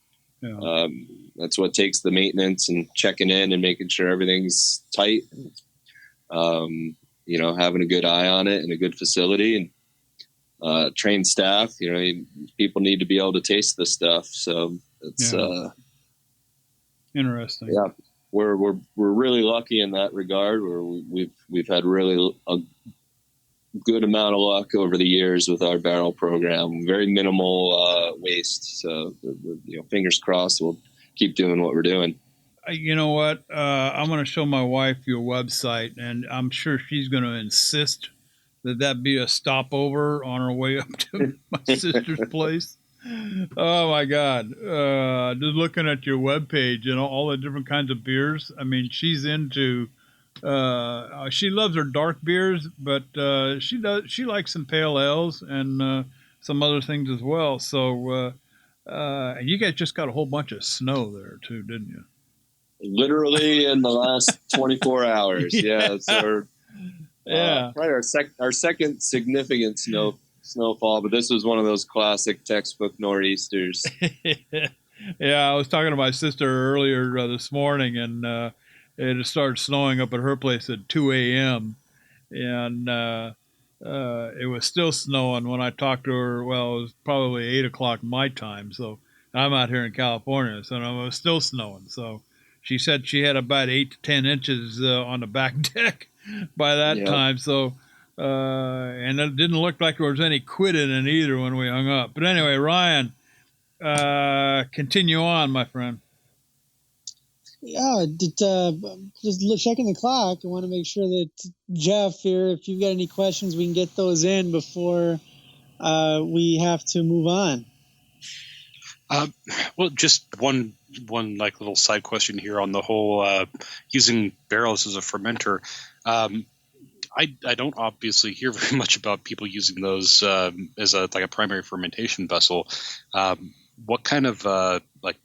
that's what takes the maintenance and checking in and making sure everything's tight. Having a good eye on it and a good facility and trained staff. People need to be able to taste this stuff. So it's interesting. Yeah, we're really lucky in that regard. Where we've had really a good amount of luck over the years with our barrel program. Very minimal waste. So fingers crossed, we'll keep doing what we're doing. You know what? I'm going to show my wife your website, and I'm sure she's going to insist that be a stopover on her way up to my sister's place. Oh my God. Just looking at your webpage and all the different kinds of beers. I mean, she's into, she loves her dark beers, but she likes some pale ales and some other things as well. So, and you guys just got a whole bunch of snow there too, didn't you? Literally in the last 24 hours. Yeah. So probably our second significant snowfall, but this was one of those classic textbook nor'easters. Yeah, I was talking to my sister earlier this morning, and it started snowing up at her place at 2 a.m. And it was still snowing when I talked to her. Well, it was probably 8 o'clock my time. So I'm out here in California, so it was still snowing. So she said she had about 8 to 10 inches on the back deck by that time. So, and it didn't look like there was any quit in it either when we hung up. But anyway, Ryan, continue on, my friend. Yeah, just checking the clock. I want to make sure that Jeff here, if you've got any questions, we can get those in before we have to move on. Well, just one like little side question here on the whole using barrels as a fermenter. I don't obviously hear very much about people using those as a primary fermentation vessel. What kind of like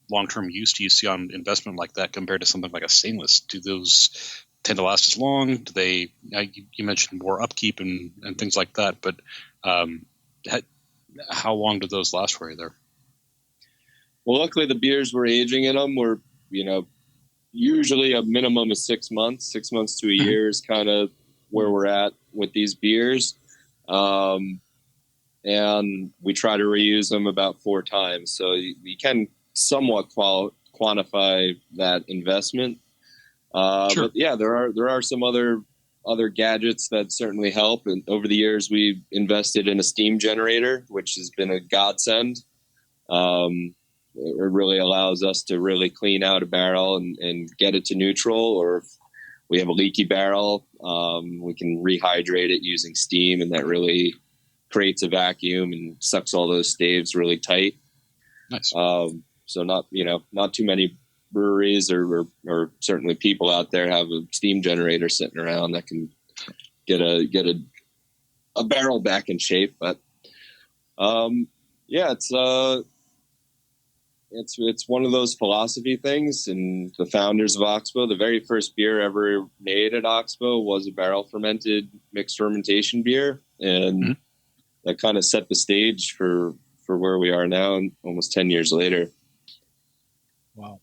long-term use do you see on investment like that compared to something like a stainless? Do those tend to last as long? Do they? You mentioned more upkeep and things like that, but how long do those last for you there? Well, luckily the beers we're aging in them were, usually a minimum of 6 months. 6 months to a year is kind of where we're at with these beers. And we try to reuse them about 4 times. So you can somewhat quantify that investment. Sure. But yeah, there are some other gadgets that certainly help. And over the years, we've invested in a steam generator, which has been a godsend. It really allows us to really clean out a barrel and get it to neutral. Or if we have a leaky barrel, we can rehydrate it using steam, and that really creates a vacuum and sucks all those staves really tight. Nice. So not too many breweries or certainly people out there have a steam generator sitting around that can get a barrel back in shape. But it's one of those philosophy things. And the founders of Oxbow, the very first beer ever made at Oxbow was a barrel fermented mixed fermentation beer, and that kind of set the stage for where we are now, and almost 10 years later. Wow.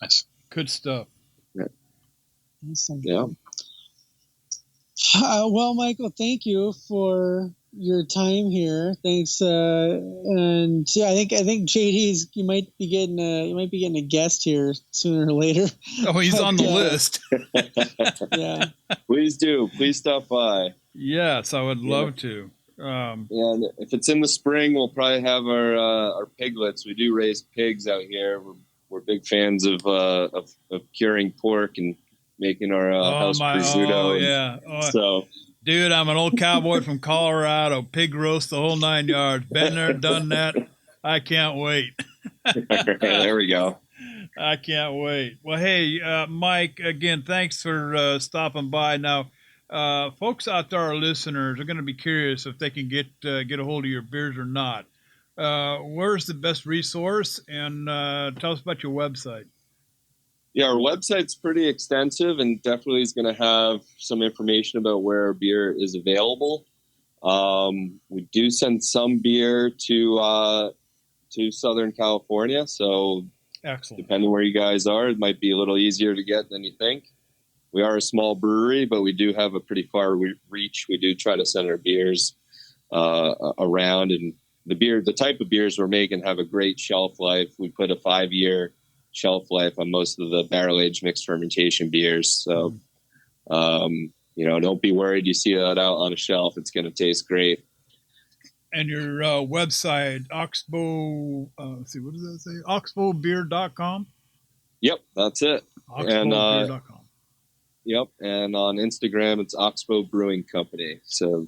Nice. Good stuff. Yeah. Awesome. Yeah. Well, Michael, thank you for your time here. Thanks. And yeah, I think JD's you might be getting a guest here sooner or later. Oh, he's on the list. Yeah. Please do. Please stop by. Yes, I would love to. And if it's in the spring, we'll probably have our piglets. We do raise pigs out here. We're big fans of curing pork and making our house prosciutto. Oh, yeah. So, dude, I'm an old cowboy from Colorado. Pig roast, the whole 9 yards. Been there, done that. I can't wait. There we go. I can't wait. Well, hey, Mike, again, thanks for stopping by. Now, folks out there, our listeners, are going to be curious if they can get a hold of your beers or not. Where's the best resource? And tell us about your website. Yeah, our website's pretty extensive and definitely is going to have some information about where our beer is available. We do send some beer to Southern California, so excellent. Depending where you guys are, it might be a little easier to get than you think. We are a small brewery, but we do have a pretty far reach. We do try to send our beers around, and the type of beers we're making have a great shelf life. We put a 5-year shelf life on most of the barrel-aged mixed fermentation beers. So, don't be worried. You see that out on a shelf, it's going to taste great. And your website, Oxbow, let's see, what does that say? Oxbowbeer.com? Yep, that's it. Oxbowbeer.com. Yep, and on Instagram, it's Oxbow Brewing Company. So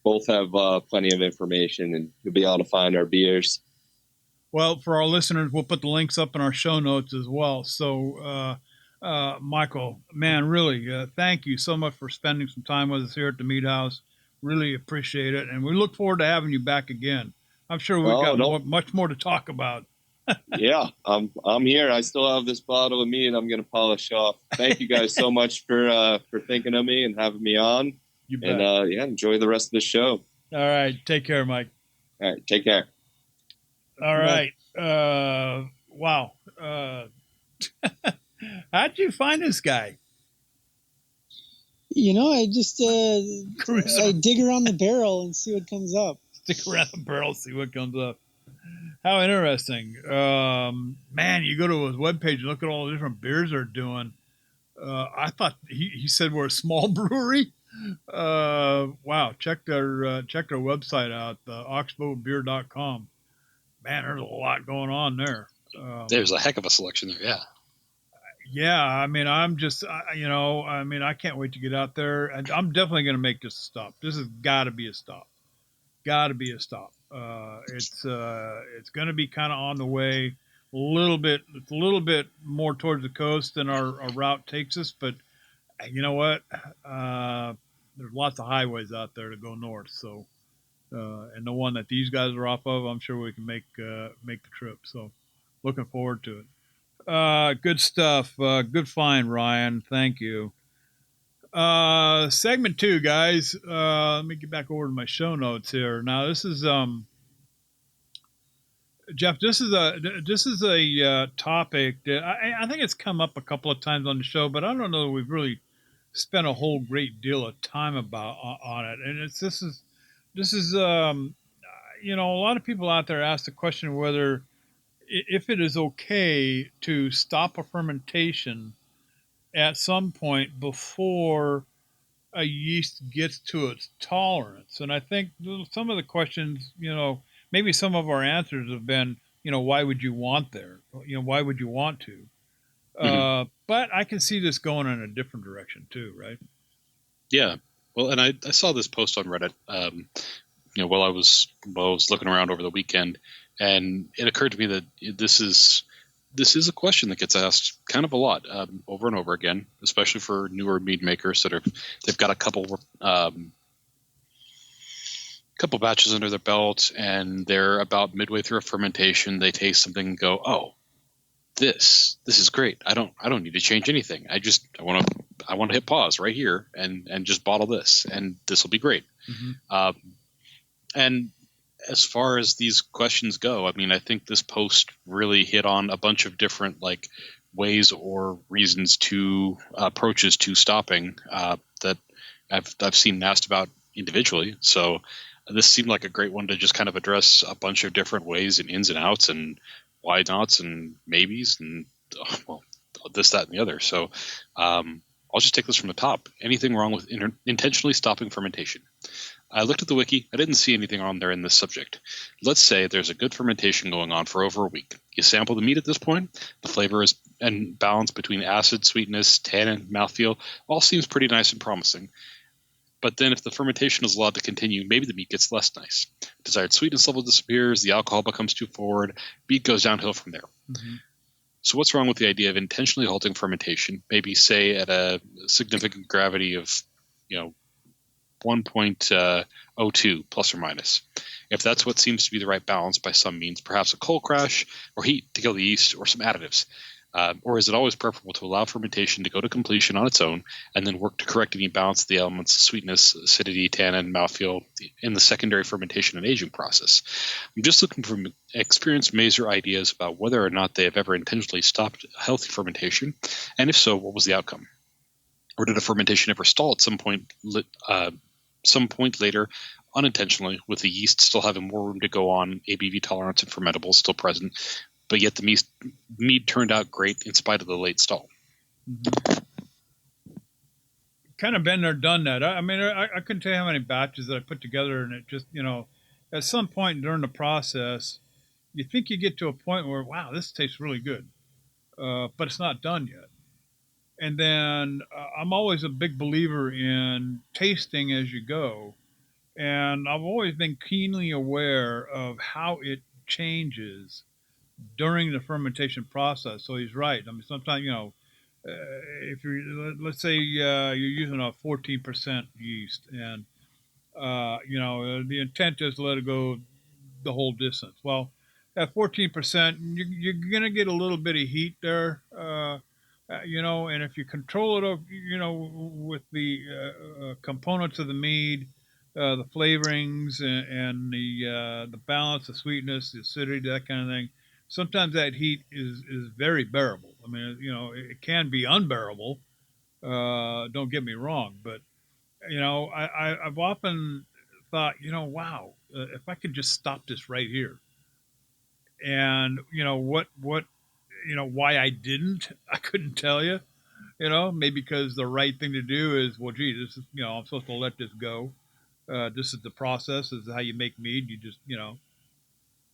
both have plenty of information, and you'll be able to find our beers. Well, for our listeners, we'll put the links up in our show notes as well. So, Michael, man, really, thank you so much for spending some time with us here at the Mead House. Really appreciate it, and we look forward to having you back again. I'm sure we've got much more to talk about. Yeah, I'm here. I still have this bottle of Mead I'm going to polish off. Thank you guys so much for thinking of me and having me on. You bet. And enjoy the rest of the show. All right, take care, Mike. All right, take care. All right. Wow. How'd you find this guy? I just I dig around the barrel and see what comes up. Stick around the barrel, see what comes up. How interesting. Man, you go to his webpage and look at all the different beers they're doing. I thought he said we're a small brewery. Wow, check their website out, oxbowbeer.com. Man, there's a lot going on there. There's a heck of a selection there, yeah. Yeah, I mean, I can't wait to get out there, and I'm definitely going to make this a stop. This has got to be a stop. Got to be a stop. It's going to be kind of on the way. It's a little bit more towards the coast than our route takes us, but you know what? There's lots of highways out there to go north. So, and the one that these guys are off of, I'm sure we can make the trip. So, looking forward to it. Good stuff. Good find, Ryan. Thank you. Segment 2, guys. Let me get back over to my show notes here. Now, this is Jeff. This is a topic that I think it's come up a couple of times on the show, but I don't know that we've really spent a whole great deal of time on it. And this is a lot of people out there ask the question whether if it is okay to stop a fermentation at some point before a yeast gets to its tolerance. And I think some of the questions, maybe some of our answers have been, why would you want there? Why would you want to? Mm-hmm. But I can see this going in a different direction too, right? Yeah. Well, and I saw this post on Reddit, while I was looking around over the weekend, and it occurred to me that this is a question that gets asked kind of a lot over and over again, especially for newer mead makers they've got a couple batches under their belt and they're about midway through a fermentation. They taste something and go, "Oh, this is great. I don't need to change anything. I want to hit pause right here and just bottle this, and this will be great." Mm-hmm. And as far as these questions go, I mean, I think this post really hit on a bunch of different ways or reasons to approaches to stopping that I've seen asked about individually. So this seemed like a great one to just kind of address a bunch of different ways and ins and outs and why nots and maybes and this, that, and the other. So I'll just take this from the top. Anything wrong with intentionally stopping fermentation? I looked at the wiki. I didn't see anything on there in this subject. Let's say there's a good fermentation going on for over a week. You sample the mead at this point. The flavor and balance between acid, sweetness, tannin, mouthfeel all seems pretty nice and promising. But then if the fermentation is allowed to continue, maybe the mead gets less nice. Desired sweetness level disappears. The alcohol becomes too forward. Mead goes downhill from there. Mm-hmm. So what's wrong with the idea of intentionally halting fermentation, maybe say at a significant gravity of, 1.02 plus or minus? If that's what seems to be the right balance by some means, perhaps a cold crash or heat to kill the yeast or some additives. Or is it always preferable to allow fermentation to go to completion on its own and then work to correct any balance of the elements, sweetness, acidity, tannin, mouthfeel in the secondary fermentation and aging process? I'm just looking for experienced mazer ideas about whether or not they have ever intentionally stopped healthy fermentation, and if so, what was the outcome? Or did a fermentation ever stall at some point later unintentionally, with the yeast still having more room to go on, ABV tolerance and fermentables still present, but yet the mead turned out great in spite of the late stall? Mm-hmm. Kind of been there, done that. I mean, I couldn't tell you how many batches that I put together, and it just, at some point during the process, you think you get to a point where, wow, this tastes really good, but it's not done yet. And then I'm always a big believer in tasting as you go. And I've always been keenly aware of how it changes during the fermentation process. So he's right. I mean, sometimes, if let's say you're using a 14% yeast and, the intent is to let it go the whole distance. Well, at 14%, you're going to get a little bit of heat there. And if you control it, with the components of the mead, the flavorings and the balance, the sweetness, the acidity, that kind of thing, sometimes that heat is very bearable. I mean, it can be unbearable, Don't get me wrong, but I've often thought, wow, if I could just stop this right here, and why I didn't, I couldn't tell you. Maybe because the right thing to do is, well, gee, this is, I'm supposed to let this go. This is the process. This is how you make mead. You just,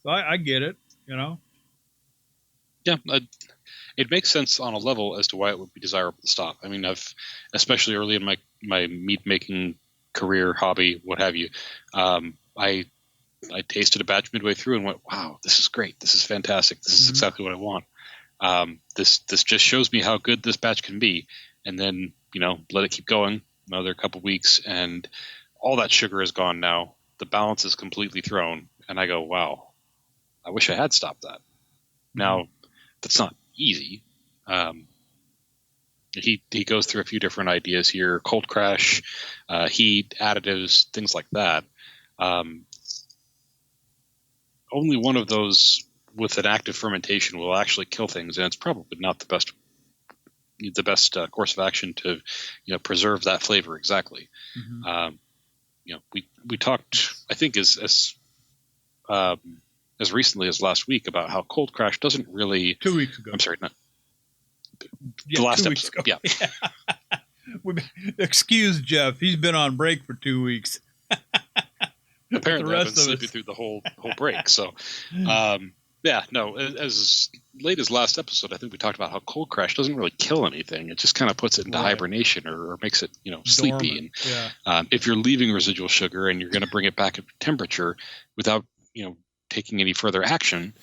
So I get it. Yeah, it makes sense on a level as to why it would be desirable to stop. I mean, especially early in my mead making career, hobby, what have you, I tasted a batch midway through and went, wow, this is great. This is fantastic. This is exactly what I want. This just shows me how good this batch can be. And then, let it keep going another couple weeks, and all that sugar is gone now. The balance is completely thrown. And I go, wow, I wish I had stopped that. Now, that's not easy. He goes through a few different ideas here: cold crash, heat, additives, things like that. Only one of those with an active fermentation will actually kill things, and it's probably not the best course of action to preserve that flavor exactly. Mm-hmm. We talked, I think, as recently as last week about how cold crash doesn't really. 2 weeks ago. I'm sorry, not the last episode. Yeah. Excuse Jeff. He's been on break for 2 weeks. Apparently, I've been sleeping through the whole break. So, as late as last episode, I think we talked about how cold crash doesn't really kill anything. It just kind of puts it into hibernation or makes it, sleepy. And if you're leaving residual sugar and you're going to bring it back up to temperature without, taking any further action,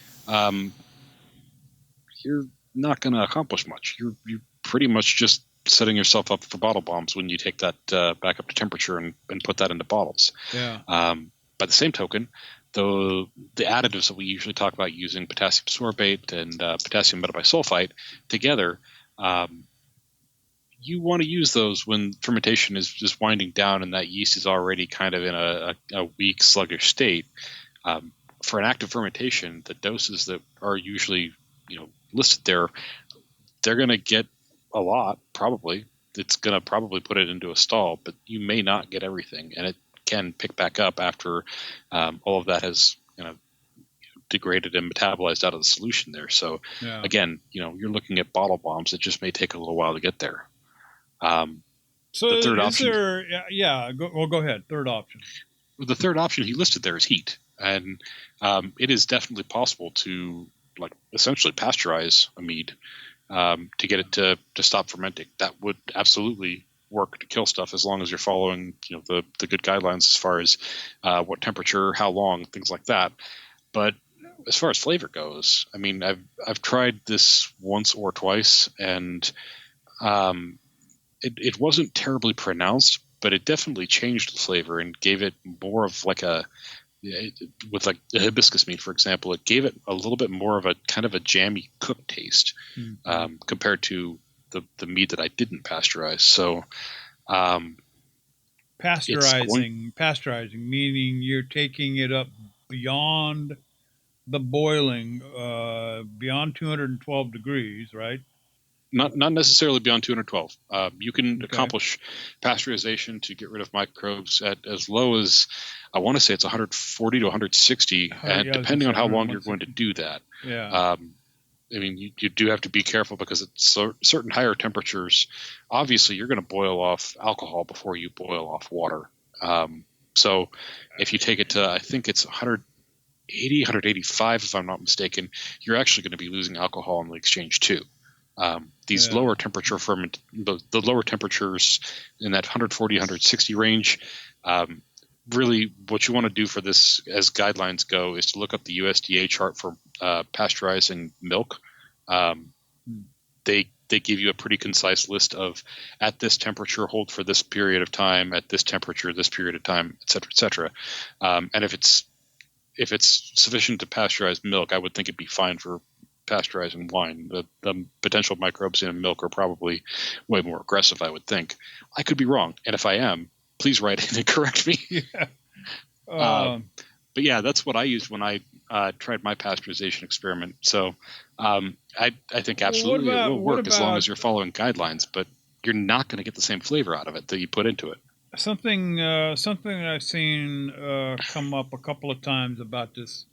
you're not going to accomplish much. You're pretty much just setting yourself up for bottle bombs when you take that back up to temperature and put that into bottles. Yeah. By the same token, the additives that we usually talk about using, potassium sorbate and potassium metabisulfite together, you want to use those when fermentation is just winding down and that yeast is already kind of in a weak, sluggish state. For an active fermentation, the doses that are usually listed there, they're going to get a lot, probably. It's going to probably put it into a stall, but you may not get everything, and it can pick back up after all of that has degraded and metabolized out of the solution there. So again, you're looking at bottle bombs. It just may take a little while to get there. So the third option, go ahead. Third option. The third option he listed there is heat, and it is definitely possible to essentially pasteurize a mead to get it to stop fermenting. That would absolutely work to kill stuff as long as you're following the good guidelines as far as what temperature, how long, things like that. But as far as flavor goes, I mean, I've tried this once or twice, and it wasn't terribly pronounced, but it definitely changed the flavor and gave it more of with the hibiscus mead, for example, it gave it a little bit more of a kind of a jammy cooked taste compared to the mead that I didn't pasteurize. So pasteurizing meaning you're taking it up beyond the boiling, beyond 212 degrees, right? Not necessarily beyond 212. You can accomplish pasteurization to get rid of microbes at as low as, I want to say it's 140 to 160, and depending on how long you're going to do that. Yeah. I mean, you do have to be careful because at certain higher temperatures, obviously you're going to boil off alcohol before you boil off water. So if you take it to, I think it's 180, 185, if I'm not mistaken, you're actually going to be losing alcohol in the exchange too. These lower temperature the lower temperatures in that 140, 160 range, really what you want to do for this as guidelines go is to look up the USDA chart for pasteurizing milk. They give you a pretty concise list of at this temperature, hold for this period of time, at this temperature, this period of time, et cetera, et cetera. And if it's sufficient to pasteurize milk, I would think it'd be fine for pasteurizing wine. The potential microbes in milk are probably way more aggressive, I would think. I could be wrong, and if I am, please write in and correct me. But yeah, that's what I used when I tried my pasteurization experiment. So I think absolutely it will work as long as you're following guidelines. But you're not going to get the same flavor out of it that you put into it. Something that I've seen come up a couple of times about this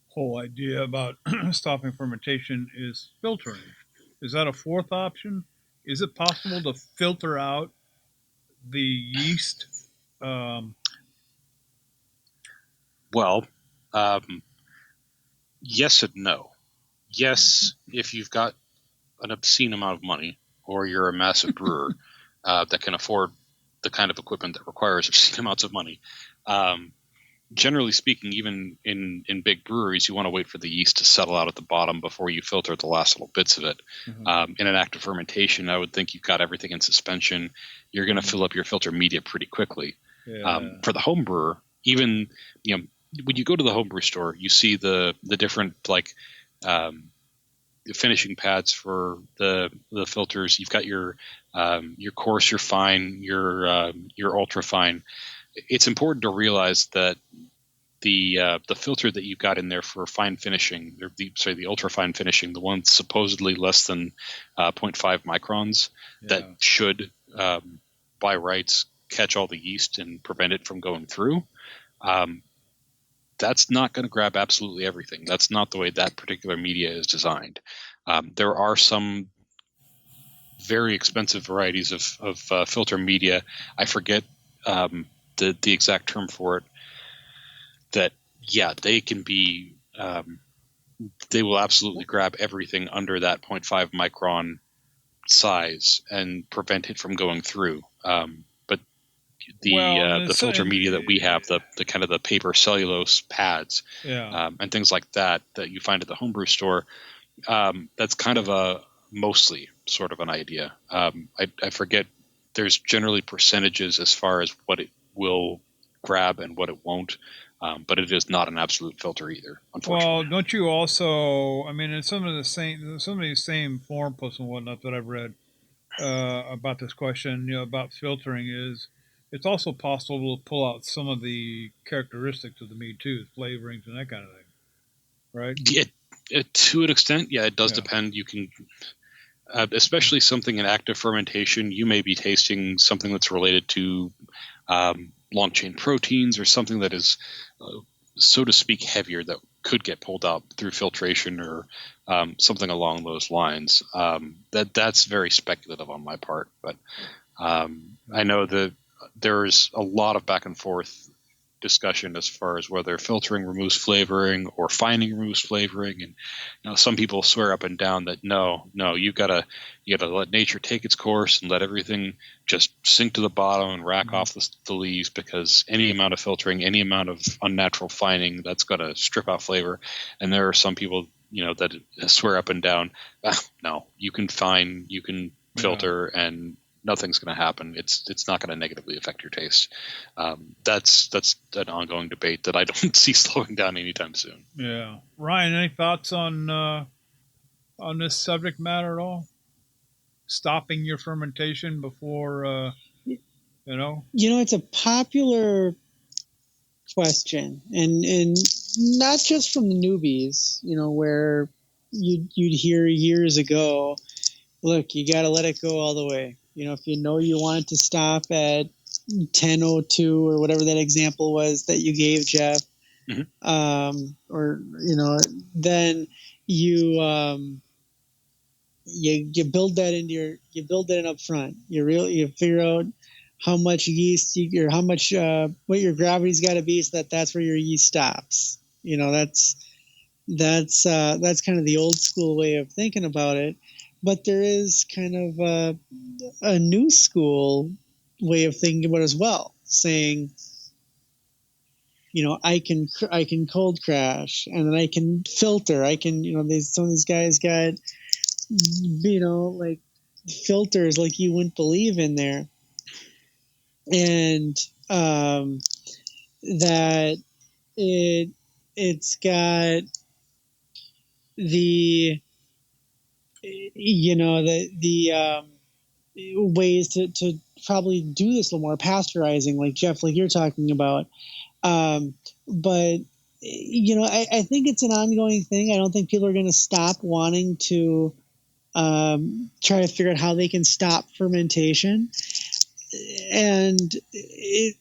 whole idea about stopping fermentation is filtering. Is that a fourth option? Is it possible to filter out the yeast? Well, yes and no. Yes, if you've got an obscene amount of money, or you're a massive brewer that can afford the kind of equipment that requires obscene amounts of money. Generally speaking, even in big breweries, you want to wait for the yeast to settle out at the bottom before you filter the last little bits of it. Mm-hmm. In an active fermentation, I would think you've got everything in suspension. You're going to fill up your filter media pretty quickly. Yeah. For the home brewer, even when you go to the homebrew store, you see the different finishing pads for the filters. You've got your coarse, your fine, your ultra fine. It's important to realize that the filter that you've got in there for fine finishing, the ultra fine finishing, the one supposedly less than 0.5 microns, that should by rights catch all the yeast and prevent it from going through. That's not going to grab absolutely everything. That's not the way that particular media is designed. There are some very expensive varieties of filter media. I forget the exact term for it. That they can be. They will absolutely grab everything under that 0.5 micron size and prevent it from going through. But the filter media that we have, the kind of the paper cellulose pads, and things like that you find at the homebrew store, that's kind of a mostly sort of an idea. I forget. There's generally percentages as far as what it will grab and what it won't. But it is not an absolute filter either, unfortunately. Well, don't you also? I mean, in some of these same forum posts and whatnot that I've read about this question, about filtering, is it's also possible to pull out some of the characteristics of the mead too, flavorings and that kind of thing, right? To an extent, it does depend. You can, especially something in active fermentation, you may be tasting something that's related to long chain proteins or something that is, so to speak, heavier that could get pulled out through filtration or something along those lines. That's very speculative on my part, but I know that there's a lot of back and forth discussion as far as whether filtering removes flavoring or fining removes flavoring, and some people swear up and down that no, you gotta let nature take its course and let everything just sink to the bottom and rack off the leaves, because any amount of filtering, any amount of unnatural fining, that's gonna strip out flavor. And there are some people that swear up and down, no, you can fine, you can filter, and nothing's going to happen. It's not going to negatively affect your taste. That's an ongoing debate that I don't see slowing down anytime soon. Yeah, Ryan, any thoughts on this subject matter at all? Stopping your fermentation before, it's a popular question, and not just from the newbies. where you'd hear years ago, look, you got to let it go all the way. If you want to stop at 10:02 or whatever that example was that you gave, Jeff, then you build that in up front. You figure out how much yeast or how much what your gravity's got to be so that's where your yeast stops. That's kind of the old school way of thinking about it. But there is kind of a new school way of thinking about it as well, saying, I can cold crash, and then I can filter. I can, some of these guys got, like filters like you wouldn't believe in there, and that it's got the the ways to probably do this a little more, pasteurizing, like Jeff, like you're talking about. But I think it's an ongoing thing. I don't think people are going to stop wanting to try to figure out how they can stop fermentation. And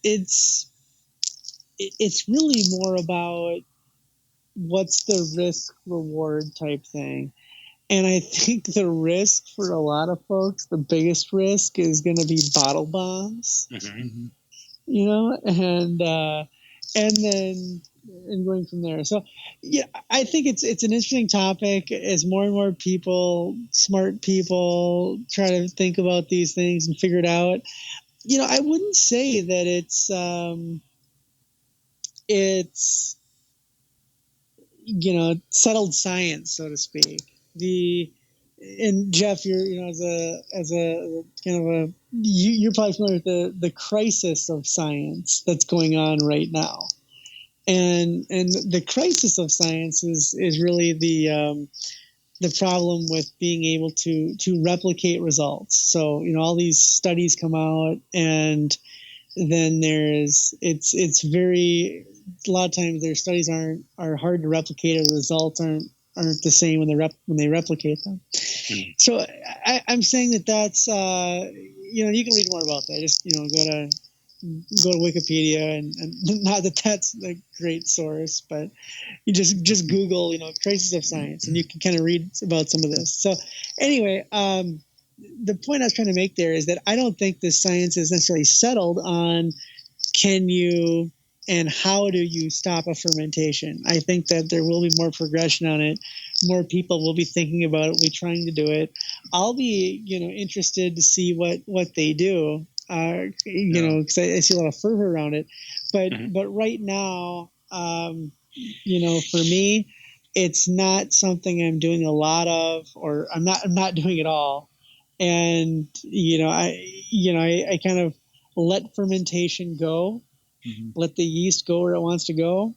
it's really more about what's the risk reward type thing. And I think the risk for a lot of folks, the biggest risk is going to be bottle bombs, Mm-hmm. and then going from there. So, yeah, I think it's an interesting topic as more and more people, smart people, try to think about these things and figure it out. I wouldn't say that it's settled science, so to speak. And Jeff, you're as a kind of a you're probably familiar with the crisis of science that's going on right now, and the crisis of science is really the problem with being able to replicate results. So all these studies come out, and then it's very, a lot of times their studies are hard to replicate, or the results aren't the same when they replicate them. Mm-hmm. So I'm saying that's you can read more about that. Just go to Wikipedia, and not that that's a great source, but you just Google crisis of science, and you can kind of read about some of this. So anyway, the point I was trying to make there is that I don't think this science is necessarily settled on can you and how do you stop a fermentation. I think that there will be more progression on it. More people will be thinking about it, will be trying to do it. I'll be interested to see what they do, because I see a lot of fervor around it. But right now, for me, it's not something I'm doing a lot of, or I'm not doing it all. And I kind of let fermentation go, let the yeast go where it wants to go,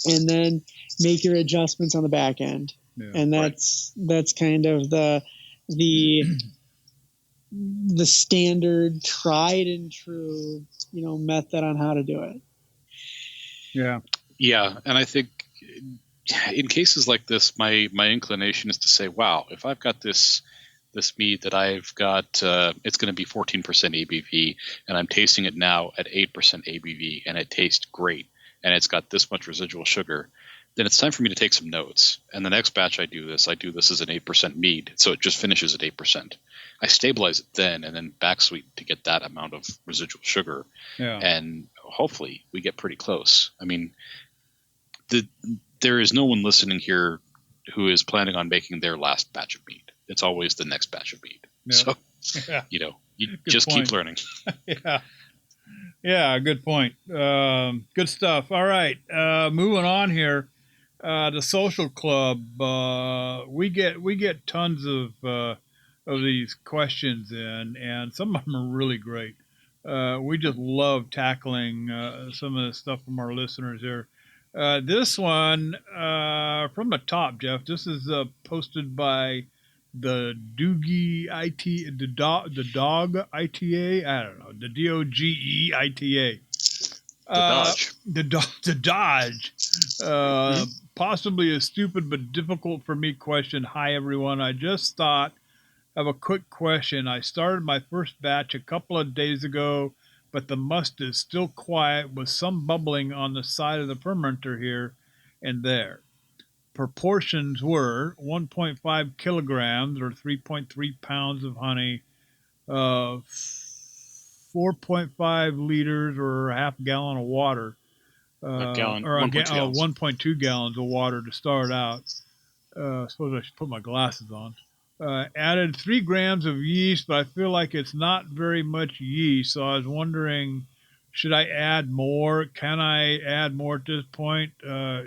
and then make your adjustments on the back end. Yeah, and that's kind of the standard, tried and true, method on how to do it. Yeah, and I think in cases like this, my inclination is to say, wow, if I've got this mead that I've got, it's going to be 14% ABV, and I'm tasting it now at 8% ABV, and it tastes great, and it's got this much residual sugar, then it's time for me to take some notes. And the next batch I do this as an 8% mead, so it just finishes at 8%. I stabilize it then, and then backsweet to get that amount of residual sugar, and hopefully we get pretty close. I mean, there is no one listening here who is planning on making their last batch of mead. It's always the next batch of mead. Yeah. So, you just keep learning. Yeah, good point. Good stuff. All right, moving on here. The social club. We get tons of these questions in, and some of them are really great. We just love tackling some of the stuff from our listeners here. This one from the top, Jeff. This is posted by the Doogie IT, the dog ITA. I don't know, the DOGE ITA. The Dodge. Possibly a stupid but difficult for me question. Hi everyone. I just thought of a quick question. I started my first batch a couple of days ago, but the must is still quiet with some bubbling on the side of the fermenter here and there. Proportions were 1.5 kilograms or 3.3 pounds of honey, 4.5 liters or a half gallon of water, a gallon, or 1.2 gallons of water to start out. I suppose I should put my glasses on. Added 3 grams of yeast, but I feel like it's not very much yeast, so I was wondering, should I add more? Can I add more at this point?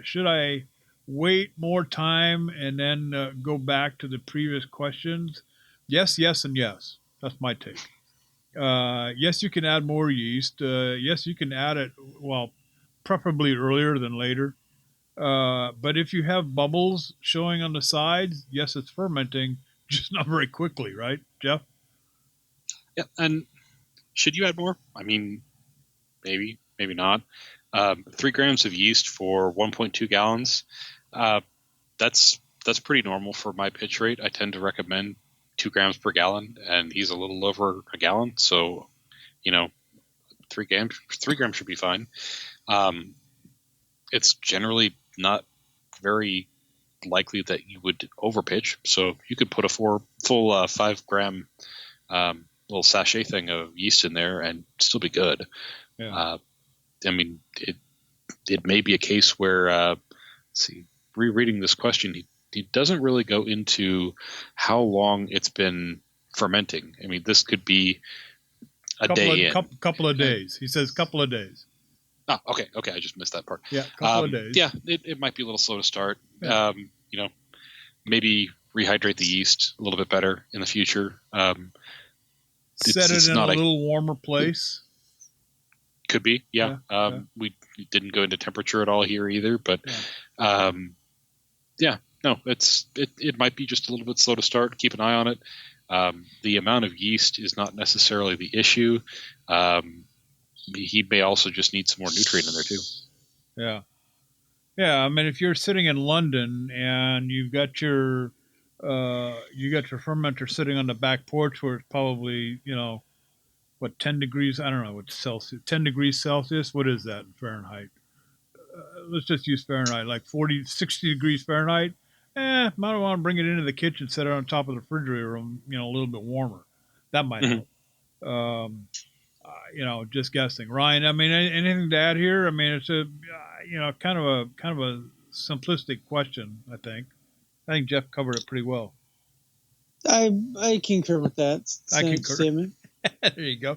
Should I wait more time and then go back to the previous questions? Yes, and yes. That's my take. Yes, you can add more yeast. Yes, you can add it, well, preferably earlier than later. But if you have bubbles showing on the sides, yes, it's fermenting, just not very quickly, right, Jeff? Yeah, and should you add more? I mean, maybe not. 3 grams of yeast for 1.2 gallons. That's pretty normal for my pitch rate. I tend to recommend 2 grams per gallon, and he's a little over a gallon. So, 3 grams should be fine. It's generally not very likely that you would overpitch. So you could put a full 5 gram little sachet thing of yeast in there and still be good. Yeah. It may be a case where, let's see, rereading this question, he doesn't really go into how long it's been fermenting. I mean, this could be a day in. Couple of days. He says couple of days. Oh, okay. I just missed that part. Yeah, couple of days. Yeah, it might be a little slow to start. Yeah. Maybe rehydrate the yeast a little bit better in the future. Set it in a little warmer place. Could be, yeah. We didn't go into temperature at all here either, but it might be just a little bit slow to start. Keep an eye on it. The amount of yeast is not necessarily the issue. He may also just need some more nutrient in there too. Yeah. Yeah, I mean, if you're sitting in London and you've got your fermenter sitting on the back porch where it's probably, 10 degrees, I don't know, what's Celsius, 10 degrees Celsius, what is that in Fahrenheit? Let's just use Fahrenheit, like 60 degrees Fahrenheit. Might want to bring it into the kitchen, set it on top of the refrigerator room, a little bit warmer. That might help. Just guessing. Ryan, I mean, anything to add here? I mean, it's a, kind of a simplistic question, I think. I think Jeff covered it pretty well. I concur with that. I concur. Statement. There you go.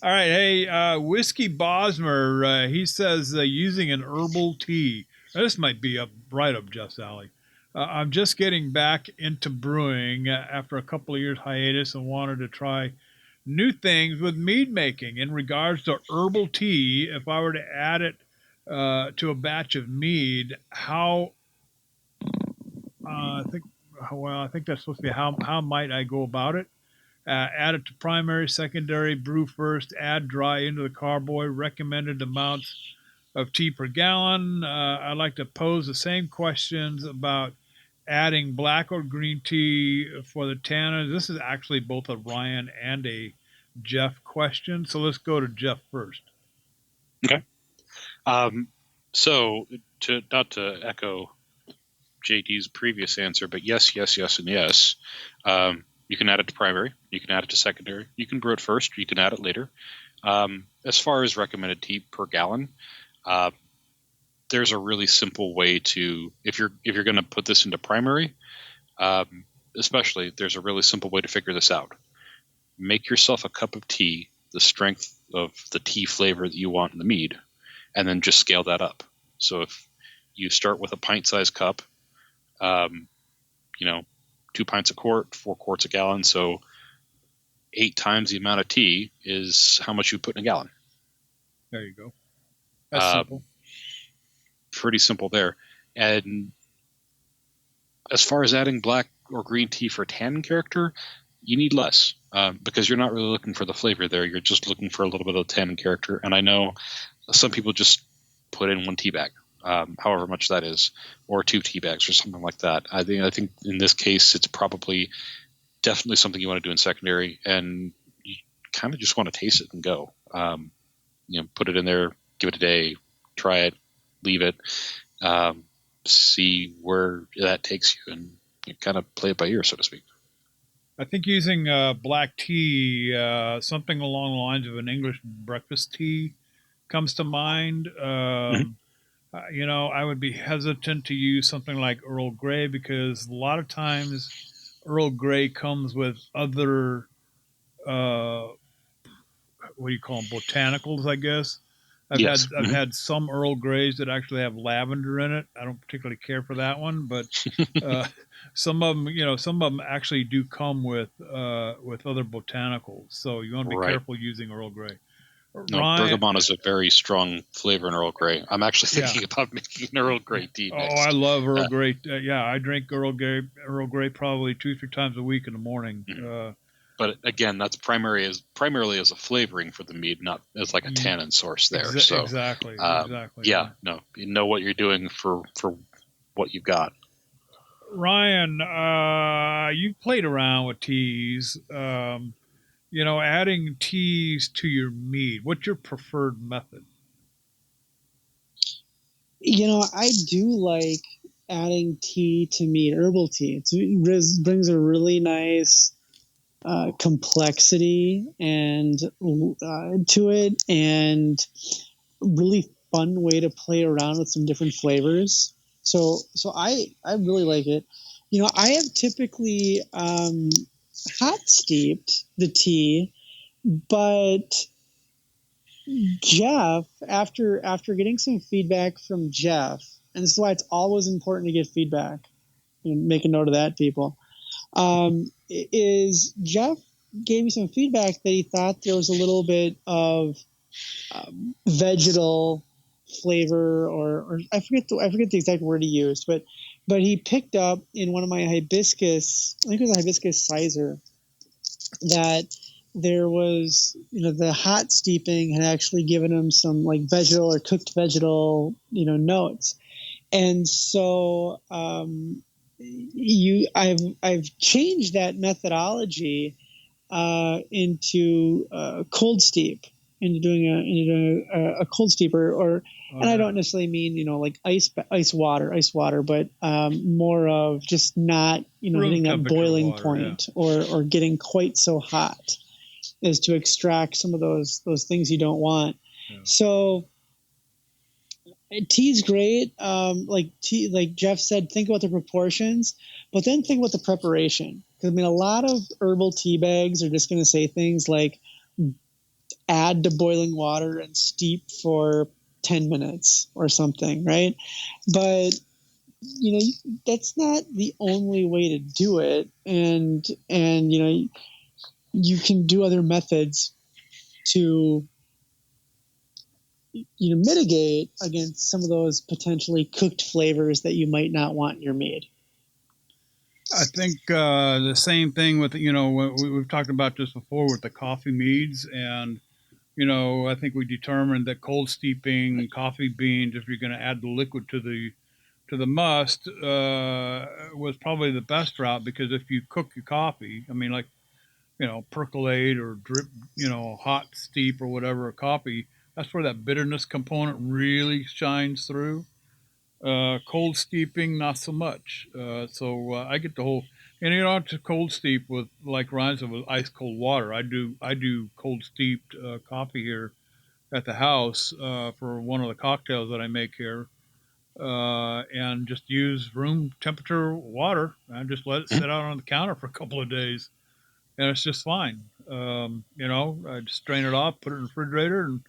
All right. Hey, Whiskey Bosmer, he says using an herbal tea. Now, this might be right up Jeff's alley. I'm just getting back into brewing after a couple of years hiatus and wanted to try new things with mead making. In regards to herbal tea, if I were to add it to a batch of mead, how I think that's supposed to be how might I go about it? Add it to primary, secondary, brew first, add dry into the carboy, recommended amounts of tea per gallon. I'd like to pose the same questions about adding black or green tea for the tannins. This is actually both a Ryan and a Jeff question. So let's go to Jeff first. Okay. So not to echo JD's previous answer, but yes, and yes. You can add it to primary. You can add it to secondary. You can brew it first. You can add it later. As far as recommended tea per gallon, there's a really simple way to, if you're going to put this into primary, especially, there's a really simple way to figure this out. Make yourself a cup of tea, the strength of the tea flavor that you want in the mead, and then just scale that up. So if you start with a pint-sized cup, 2 pints a quart, 4 quarts a gallon. So 8 times the amount of tea is how much you put in a gallon. There you go. That's simple. Pretty simple there. And as far as adding black or green tea for tannin character, you need less because you're not really looking for the flavor there. You're just looking for a little bit of tannin character. And I know some people just put in 1 tea bag. However much that is, or 2 tea bags or something like that. I think in this case, it's probably definitely something you want to do in secondary, and you kind of just want to taste it and go. Put it in there, give it a day, try it, leave it, see where that takes you, and you kind of play it by ear, so to speak. I think using black tea, something along the lines of an English breakfast tea comes to mind. I would be hesitant to use something like Earl Grey because a lot of times Earl Grey comes with other, what do you call them, botanicals, I guess. I've had some Earl Greys that actually have lavender in it. I don't particularly care for that one, but some of them actually do come with other botanicals. So you want to be careful using Earl Grey. No, bergamot is a very strong flavor in Earl Grey. I'm actually thinking about making an Earl Grey tea next. Oh, I love Earl Grey. I drink Earl Grey probably 2-3 times a week in the morning. But again, that's primarily as a flavoring for the mead, not as like a tannin source there. Exactly. Yeah, no, you know what you're doing for what you've got. Ryan, you played around with teas. Adding teas to your mead. What's your preferred method? I do like adding tea to mead, herbal tea. It brings a really nice complexity and to it, and really fun way to play around with some different flavors. So I really like it. I have typically hot steeped the tea, but Jeff, after getting some feedback from Jeff, and this is why it's always important to get feedback. Make a note of that, people. Is Jeff gave me some feedback that he thought there was a little bit of vegetal flavor, or I forget the exact word he used, but he picked up in one of my hibiscus, I think it was a hibiscus sizer, that there was, the hot steeping had actually given him some like vegetal or cooked vegetal, notes. And so I've changed that methodology into cold steep, into doing a cold steeper, or and I don't necessarily mean like ice water, but more of just not hitting that boiling water, point, or getting quite so hot as to extract some of those things you don't want. Yeah. So tea's great. Like Jeff said, think about the proportions, but then think about the preparation. Because a lot of herbal tea bags are just going to say things like add to boiling water and steep for 10 minutes or something, right? But that's not the only way to do it, and you can do other methods to mitigate against some of those potentially cooked flavors that you might not want in your mead. I think the same thing with, we've talked about this before with the coffee meads, and, I think we determined that cold steeping coffee beans, if you're going to add the liquid to the must, was probably the best route, because if you cook your coffee, percolate or drip, hot steep or whatever, a coffee, that's where that bitterness component really shines through. Cold steeping, not so much. So I get the whole, and you don't have to cold steep with, like Ryan said, with ice cold water. I do cold steeped coffee here at the house for one of the cocktails that I make here, and just use room temperature water. I just let it sit out on the counter for a couple of days, and it's just fine. I just strain it off, put it in the refrigerator, and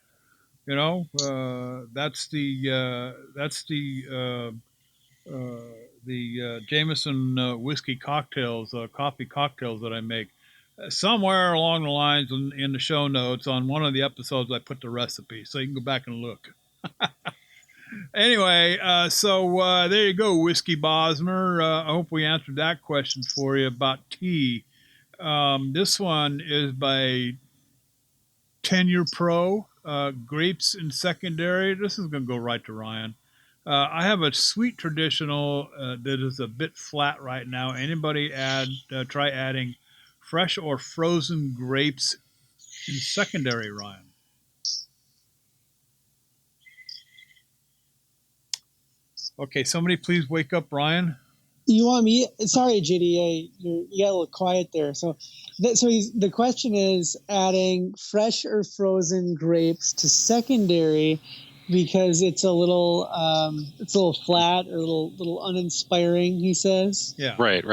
that's the Jameson whiskey cocktails, coffee cocktails that I make. Somewhere along the lines in the show notes on one of the episodes, I put the recipe, so you can go back and look. Anyway, so there you go, Whiskey Bosmer. I hope we answered that question for you about tea. This one is by Tenure Pro, grapes in secondary. This is going to go right to Ryan. I have a sweet traditional that is a bit flat right now. Anybody try adding fresh or frozen grapes in secondary, Ryan? Okay, somebody please wake up Ryan. You want me? Sorry, JD, you got a little quiet there. So the question is adding fresh or frozen grapes to secondary because it's a little flat or a little uninspiring. He says. Yeah. Right.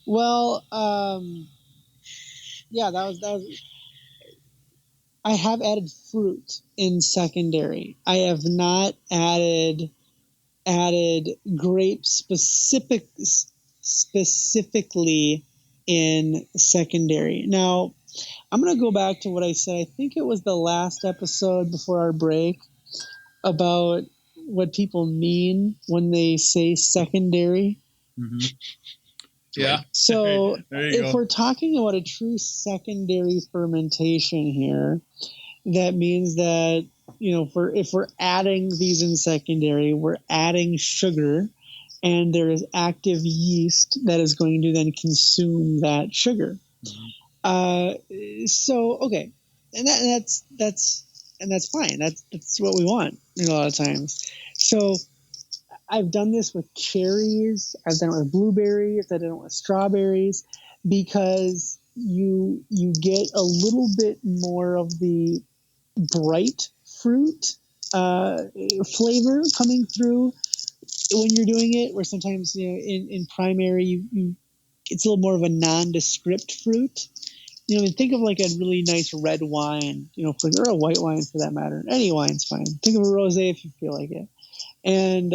Well, yeah, that was. I have added fruit in secondary. I have not added grape specifically in secondary. Now, I'm going to go back to what I said. I think it was the last episode before our break about what people mean when they say secondary. Mm-hmm. Yeah. So if we're talking about a true secondary fermentation here, that means that, if we're adding these in secondary, we're adding sugar and there is active yeast that is going to then consume that sugar. So okay, and that's fine. That's what we want a lot of times. So I've done this with cherries. I've done it with blueberries. I've done it with strawberries, because you get a little bit more of the bright fruit flavor coming through when you're doing it. Where sometimes in primary it's a little more of a nondescript fruit. Think of like a really nice red wine, or a white wine for that matter. Any wine's fine. Think of a rosé if you feel like it. And,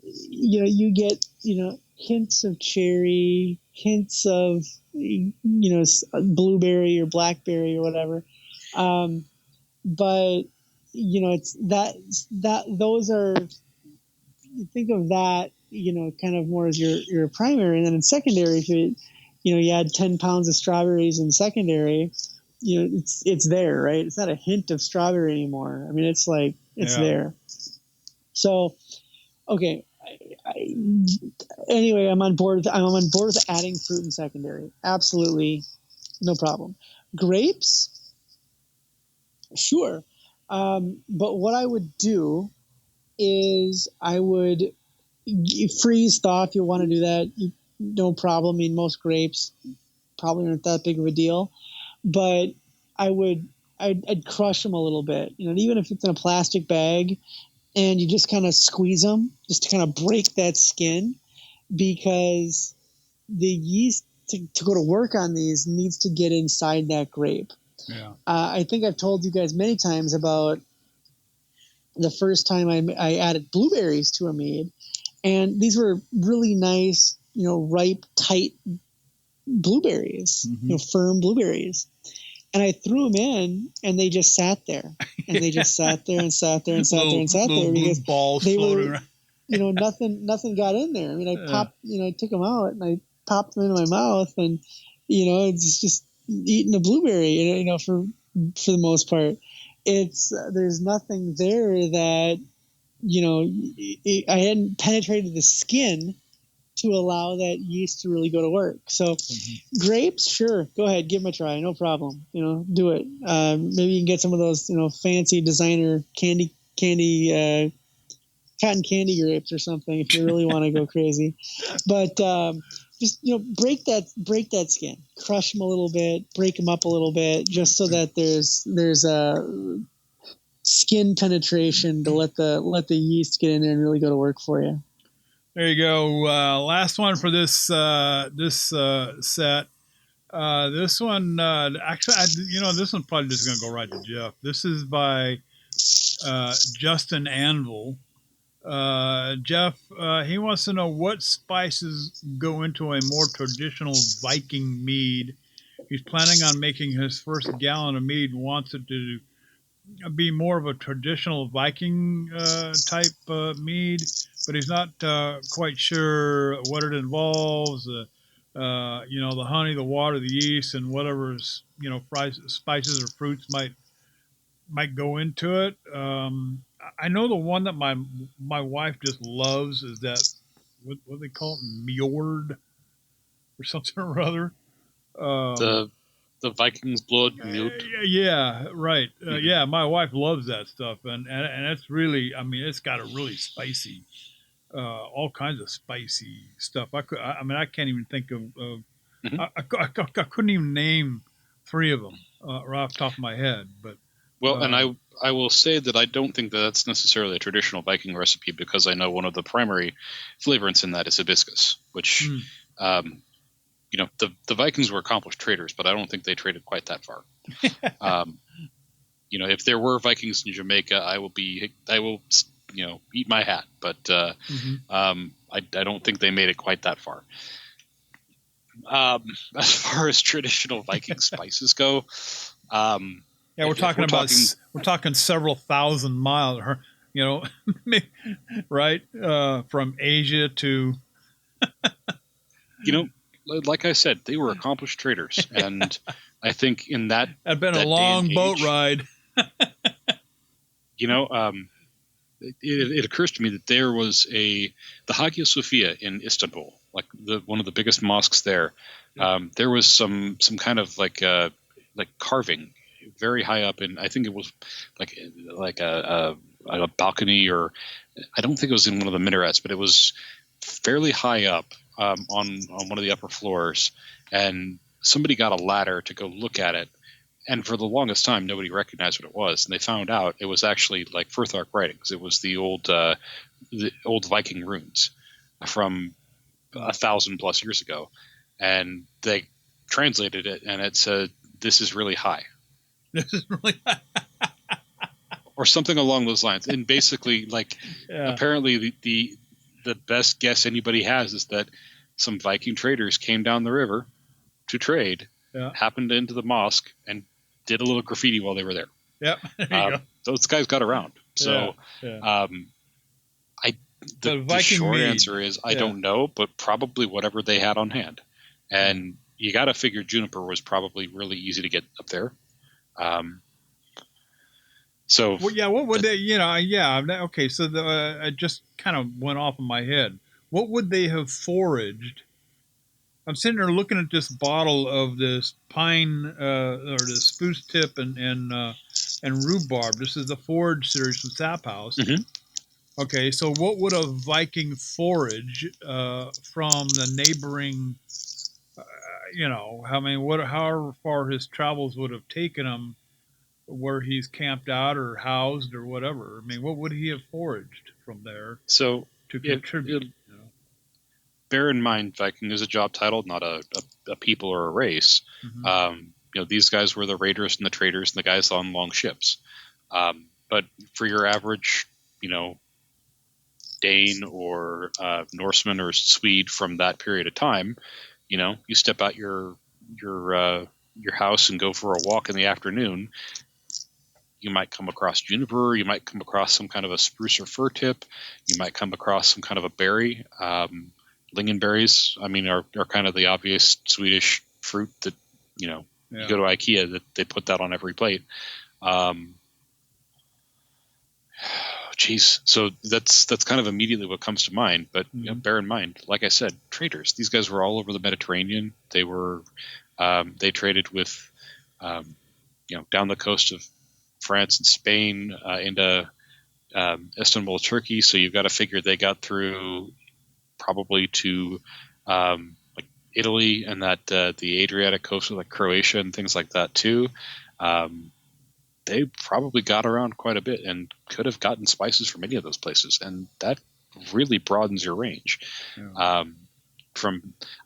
you get, hints of cherry, hints of, blueberry or blackberry or whatever. But, it's those are, you think of that, kind of more as your primary. And then in secondary, if you add 10 pounds of strawberries in secondary, it's there, right? It's not a hint of strawberry anymore. I mean, it's like, it's there. So, okay. Anyway, I'm on board with adding fruit in secondary. Absolutely. No problem. Grapes? Sure. But what I would do is I would freeze thaw if you want to do that. No problem. I mean, most grapes probably aren't that big of a deal, but I'd crush them a little bit, even if it's in a plastic bag, and you just kind of squeeze them just to kind of break that skin, because the yeast to go to work on these needs to get inside that grape. Yeah. I think I've told you guys many times about the first time I added blueberries to a mead, and these were really nice, ripe, tight blueberries, firm blueberries. And I threw them in, and they just sat there, and they just sat there and sat there and sat there and sat there, because balls they floating were, around. nothing got in there. I mean, I took them out and I popped them into my mouth, and it's just eating a blueberry. For the most part, there's nothing there that I hadn't penetrated the skin to allow that yeast to really go to work. So grapes, sure, go ahead, give them a try, no problem. Do it. Maybe you can get some of those, fancy designer cotton candy grapes or something if you really want to go crazy. But just break that skin, crush them a little bit, break them up a little bit, just so that there's a skin penetration to let the yeast get in there and really go to work for you. There you go. Last one for this set. This one, actually, this one's probably just going to go right to Jeff. This is by Justin Anvil. Jeff, he wants to know what spices go into a more traditional Viking mead. He's planning on making his first gallon of mead and wants it to be more of a traditional Viking type mead, but he's not quite sure what it involves. The honey, the water, the yeast, and whatever spices or fruits might go into it. I know the one that my wife just loves is that what do they call it, Mjord or something or other. The Vikings blood Mead. Yeah, right. Yeah, my wife loves that stuff, and it's really, I mean, it's got a really spicy, all kinds of spicy stuff. I can't even think of. I couldn't even name three of them right off the top of my head. But and I will say that I don't think that that's necessarily a traditional Viking recipe, because I know one of the primary flavorants in that is hibiscus, which. The Vikings were accomplished traders, but I don't think they traded quite that far. If there were Vikings in Jamaica, I will eat my hat, but I don't think they made it quite that far. As far as traditional Viking spices go, we're talking several thousand miles, right? From Asia to, like I said, they were accomplished traders, and I think in that had been a long boat ride. it occurs to me that there was the Hagia Sophia in Istanbul, like one of the biggest mosques there. There was some kind of like carving very high up in, I think it was like a balcony, or I don't think it was in one of the minarets, but it was fairly high up on one of the upper floors, and somebody got a ladder to go look at it. And for the longest time, nobody recognized what it was. And they found out it was actually like Firthark writings. It was the old Viking runes from 1,000+ years ago. And they translated it, and it said, "This is really high." This is really or something along those lines. And basically, apparently the best guess anybody has is that some Viking traders came down the river to trade, happened into the mosque, and did a little graffiti while they were there. Yep. There you go. Those guys got around. So, the short Mead. answer is I don't know, but probably whatever they had on hand. And you got to figure juniper was probably really easy to get up there. What would they? Okay. So I just kind of went off in my head. What would they have foraged? I'm sitting there looking at this bottle of this pine or the spruce tip and rhubarb. This is the forage series from Sap House. Mm-hmm. Okay, so what would a Viking forage from the neighboring? However far his travels would have taken him, where he's camped out or housed or whatever. I mean, what would he have foraged from there? So to contribute. Bear in mind, Viking is a job title, not a people or a race. Mm-hmm. These guys were the raiders and the traders and the guys on long ships. But for your average, Dane or Norseman or Swede from that period of time, you step out your house and go for a walk in the afternoon. You might come across juniper. You might come across some kind of a spruce or fir tip. You might come across some kind of a berry. Lingonberries, are kind of the obvious Swedish fruit that, you go to IKEA, that they put that on every plate. So that's kind of immediately what comes to mind. But bear in mind, like I said, traders. These guys were all over the Mediterranean. They were they traded with down the coast of France and Spain into Istanbul, Turkey. So you've got to figure they got through probably to Italy and that the Adriatic coast, like Croatia and things like that too. They probably got around quite a bit and could have gotten spices from any of those places, and that really broadens your range. I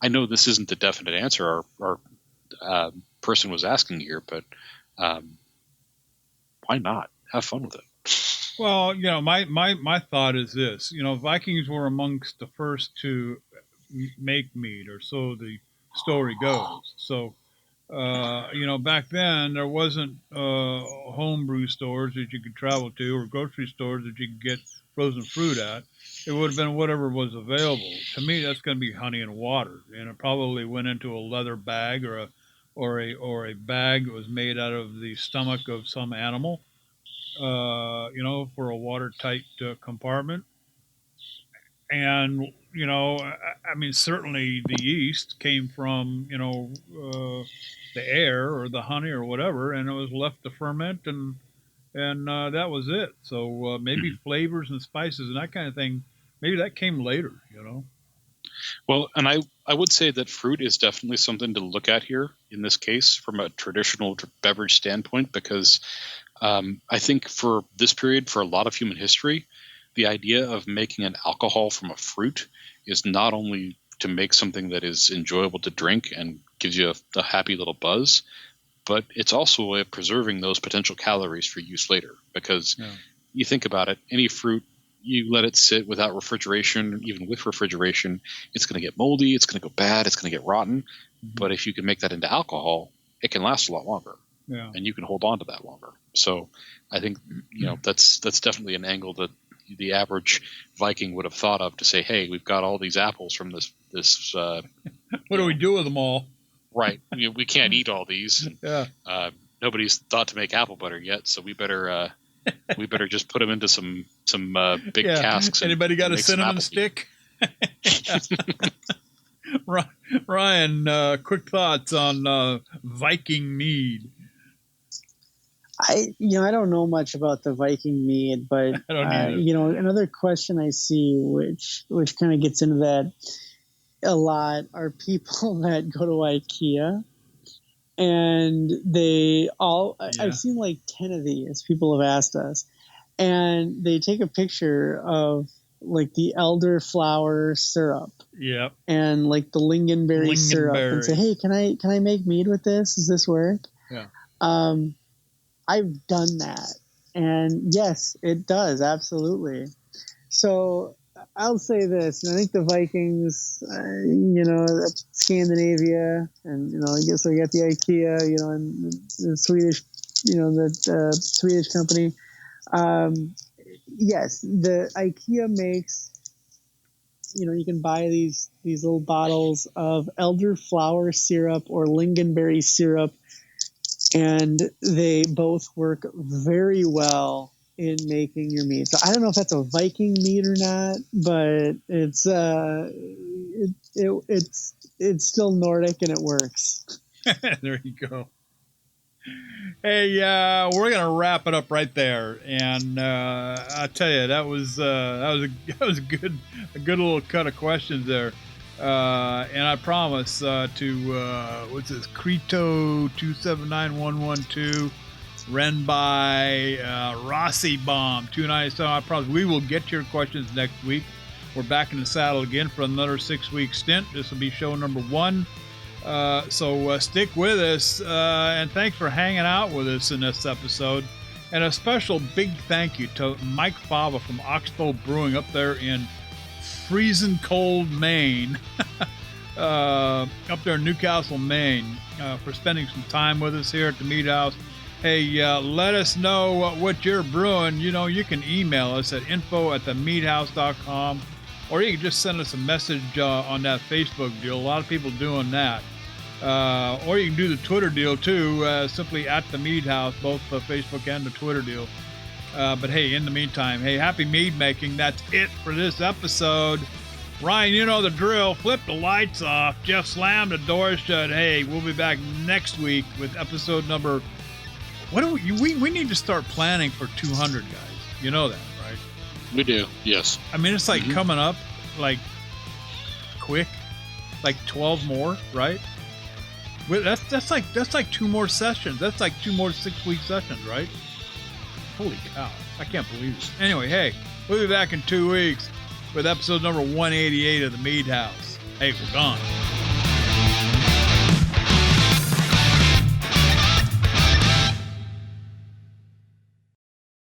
know this isn't the definite answer our person was asking here, but why not have fun with it? Well, my thought is this. Vikings were amongst the first to make mead, or so the story goes. So, back then there wasn't homebrew stores that you could travel to, or grocery stores that you could get frozen fruit at. It would have been whatever was available. To me, that's going to be honey and water, and it probably went into a leather bag or a bag that was made out of the stomach of some animal. For a watertight compartment. And, certainly the yeast came from, the air or the honey or whatever, and it was left to ferment, and that was it. So maybe flavors and spices and that kind of thing, maybe that came later, Well, and I would say that fruit is definitely something to look at here in this case from a traditional beverage standpoint, because I think for this period, for a lot of human history, the idea of making an alcohol from a fruit is not only to make something that is enjoyable to drink and gives you a happy little buzz, but it's also a way of preserving those potential calories for use later. Because you think about it, any fruit, you let it sit without refrigeration, even with refrigeration, it's going to get moldy, it's going to go bad, it's going to get rotten. Mm-hmm. But if you can make that into alcohol, it can last a lot longer. Yeah. And you can hold on to that longer. So I think, that's definitely an angle that the average Viking would have thought of to say, hey, we've got all these apples from this what do we do with them all? Right. We can't eat all these. Yeah. Nobody's thought to make apple butter yet, so we better We better just put them into some big casks. Anybody got a cinnamon stick? Ryan, quick thoughts on Viking Mead. I don't know much about the Viking Mead, but another question I see, which kind of gets into that a lot, are people that go to IKEA, and they all I've seen like 10 of these. People have asked us, and they take a picture of like the elderflower syrup, and like the lingonberry syrup, and say, "Hey, can I make mead with this? Does this work?" Yeah. I've done that, and yes, it does, absolutely. So I'll say this, and I think the Vikings, Scandinavia, and I guess I got the IKEA, and the Swedish, the Swedish company. Yes, the IKEA makes, you can buy these little bottles of elderflower syrup or lingonberry syrup, and they both work very well in making your mead. So I don't know if that's a Viking mead or not, but it's still Nordic and it works. There you go. Hey, we're gonna wrap it up right there, and I tell you, that was a good little cut of questions there. And I promise to what's this, Creto 279112, Ren by Rossi Bomb 297. I promise we will get to your questions next week. We're back in the saddle again for another 6-week stint. This will be show number 1. So stick with us, and thanks for hanging out with us in this episode. And a special big thank you to Mike Fava from Oxbow Brewing up there in freezing cold Maine, up there in Newcastle, Maine, for spending some time with us here at the Mead House. Hey, let us know what you're brewing. You can email us at info@themeadhouse.com, or you can just send us a message on that Facebook deal. A lot of people doing that. Or you can do the Twitter deal too, simply at the Mead House, both the Facebook and the Twitter deal. But hey, in the meantime, hey, happy mead making. That's it for this episode. Ryan, you know the drill. Flip the lights off. Jeff slammed the door shut. Hey, we'll be back next week with episode number. We need to start planning for 200, guys. You know that, right? We do. Yes. I mean, it's like coming up, like quick, like 12 more, right? That's like 2 more sessions. That's like 2 more 6-week sessions, right? Holy cow. I can't believe it. Anyway, hey, we'll be back in 2 weeks with episode number 188 of the Mead House. Hey, we're gone.